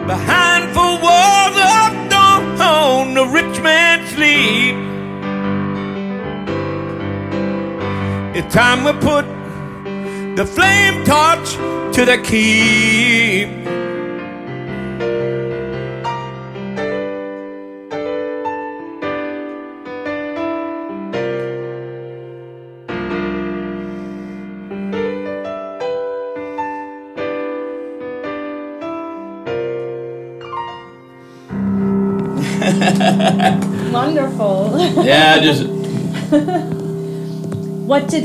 Behind 4 walls of stone, the rich man sleep. It's time we put the flame torch to the keep. Wonderful. Yeah, just What did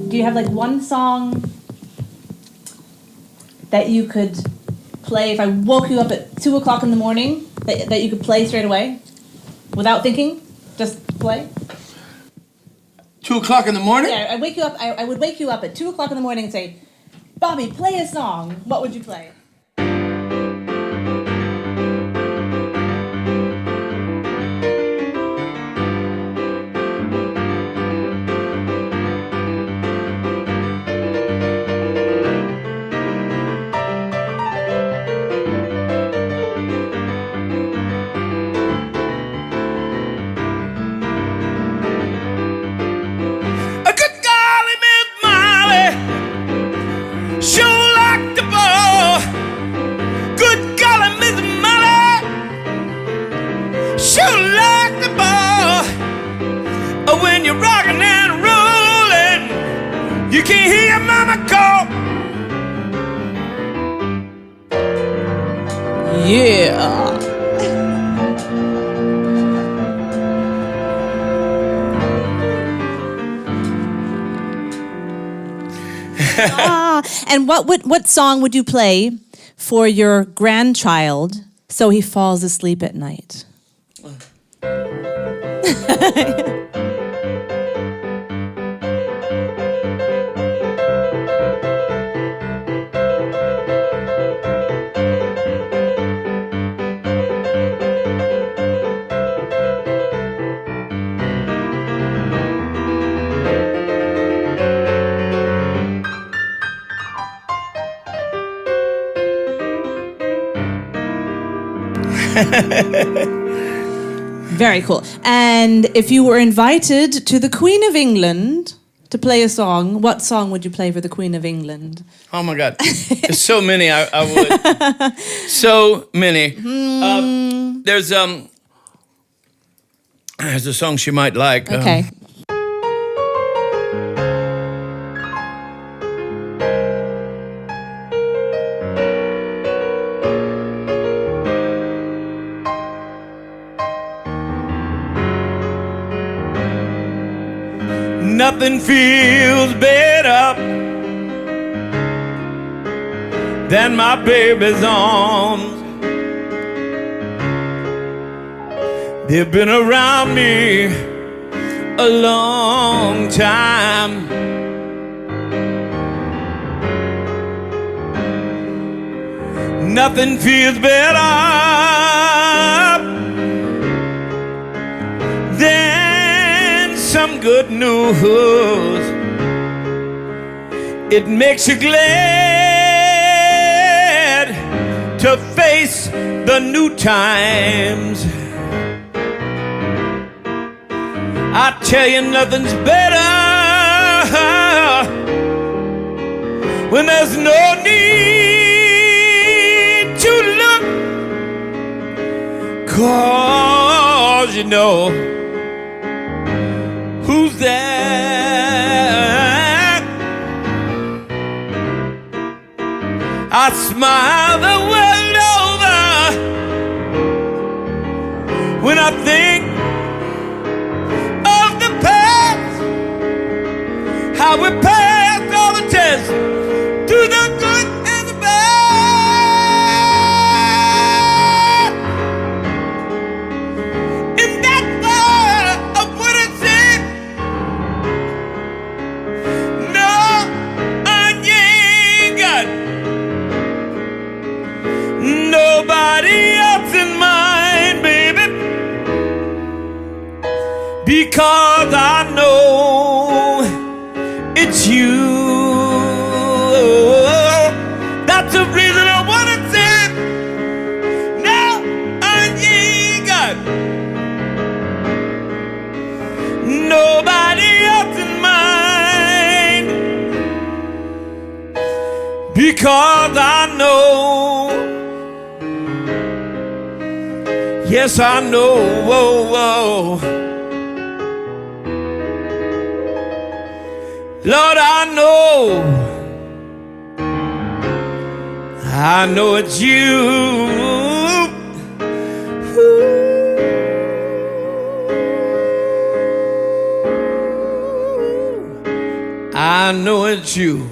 do you have like one song that you could play if I woke you up at 2 o'clock in the morning that you could play straight away without thinking? Just play? 2 o'clock in the morning? Yeah, I wake you up. I would wake you up at 2 o'clock in the morning and say, Bobby, play a song. What would you play? A good golly, Miss Molly, sure like the ball. Good golly, Miss Molly, sure like the ball. When you're rocking and rolling, you can hear your mama call. Yeah. And what song would you play for your grandchild so he falls asleep at night? Very cool. And if you were invited to the Queen of England to play a song, what song would you play for the Queen of England? Oh my God, there's so many I would. So many. There's a song she might like. Okay. Nothing feels better than my baby's arms. They've been around me a long time. Nothing feels better than some good news. It makes you glad to face the new times. I tell you, nothing's better when there's no need to look, 'cause you know who's there. I smile the world over when I think of the past, how we passed all the tests through the good and the bad. In that fire of what it said, no, I ain't got nobody else in mind, baby, because I know it's you. That's the reason I wanna say, no, I ain't got nobody else in mind, because I know, yes, I know, whoa, whoa. Lord, I know it's you. I know it's you.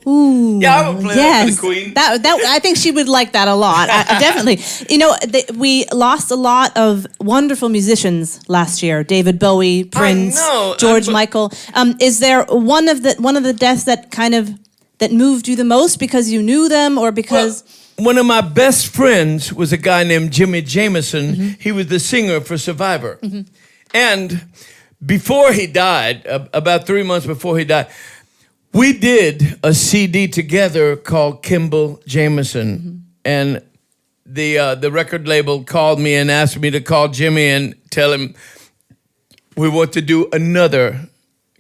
Ooh, Yeah, I would play that yes. for the Queen. That I think she would like that a lot. Definitely. You know, we lost a lot of wonderful musicians last year. David Bowie, Prince, know. George Michael. Is there one of the deaths that kind of that moved you the most because you knew them or because? Well, one of my best friends was a guy named Jimmy Jameson. He was the singer for Survivor. And before he died, about 3 months before he died, we did a CD together called Kimball Jameson. And the record label called me and asked me to call Jimmy and tell him we want to do another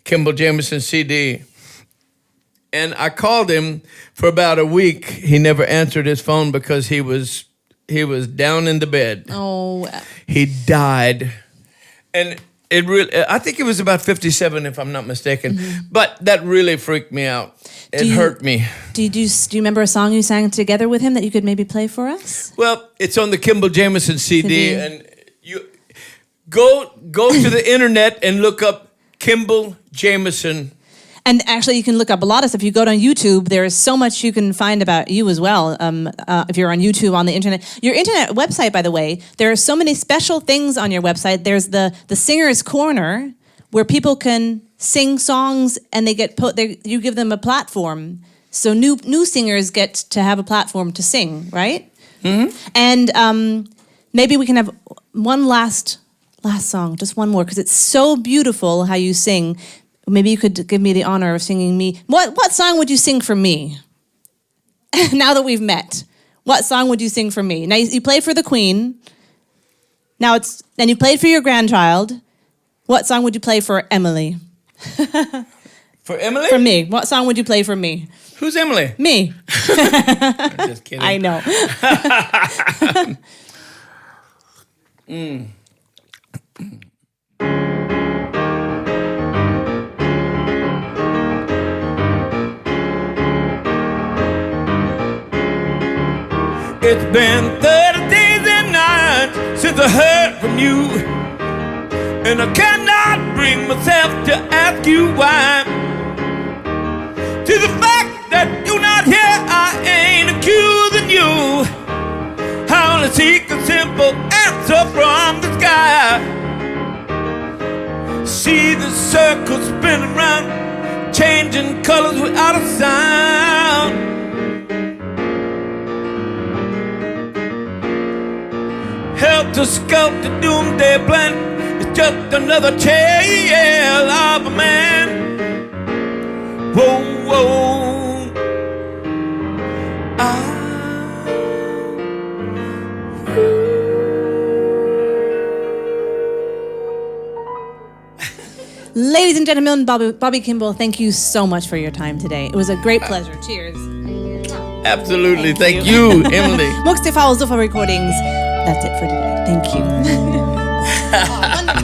Kimball Jameson CD. And I called him for about a week. He never answered his phone because he was down in the bed. Oh, He died. And it really, I think it was about 57 if I'm not mistaken. But that really freaked me out. It hurt me. Do you remember a song you sang together with him that you could maybe play for us? Well, it's on the Kimball Jameson CD, and you go to the internet and look up Kimball Jameson. And actually, you can look up a lot of stuff. If you go on YouTube, there is so much you can find about you as well. If you're on YouTube, on the internet. Your internet website, by the way, there are so many special things on your website. There's the Singer's Corner, where people can sing songs and you give them a platform. So new singers get to have a platform to sing, right? And maybe we can have one last song, just one more, because it's so beautiful how you sing. Maybe you could give me the honor of singing me. What song would you sing for me? Now that we've met, what song would you sing for me? Now you played for the Queen. Then you played for your grandchild. What song would you play for Emily? For Emily? For me. What song would you play for me? Who's Emily? Me. I'm just kidding. I know. It's been 30 days and nights since I heard from you, and I cannot bring myself to ask you why. To the fact that you're not here, I ain't accusing you. I only seek a simple answer from the sky. See the circle spinning around, changing colors without a sound. Helter-skelter doomsday plan is just another tale of a man. Whoa, whoa. Ladies and gentlemen, Bobby Kimball, thank you so much for your time today. It was a great pleasure. Cheers. Absolutely. Thank you, Emily. Mox TV, SofaRecordings. That's it for today. Thank you.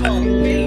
Wonderful.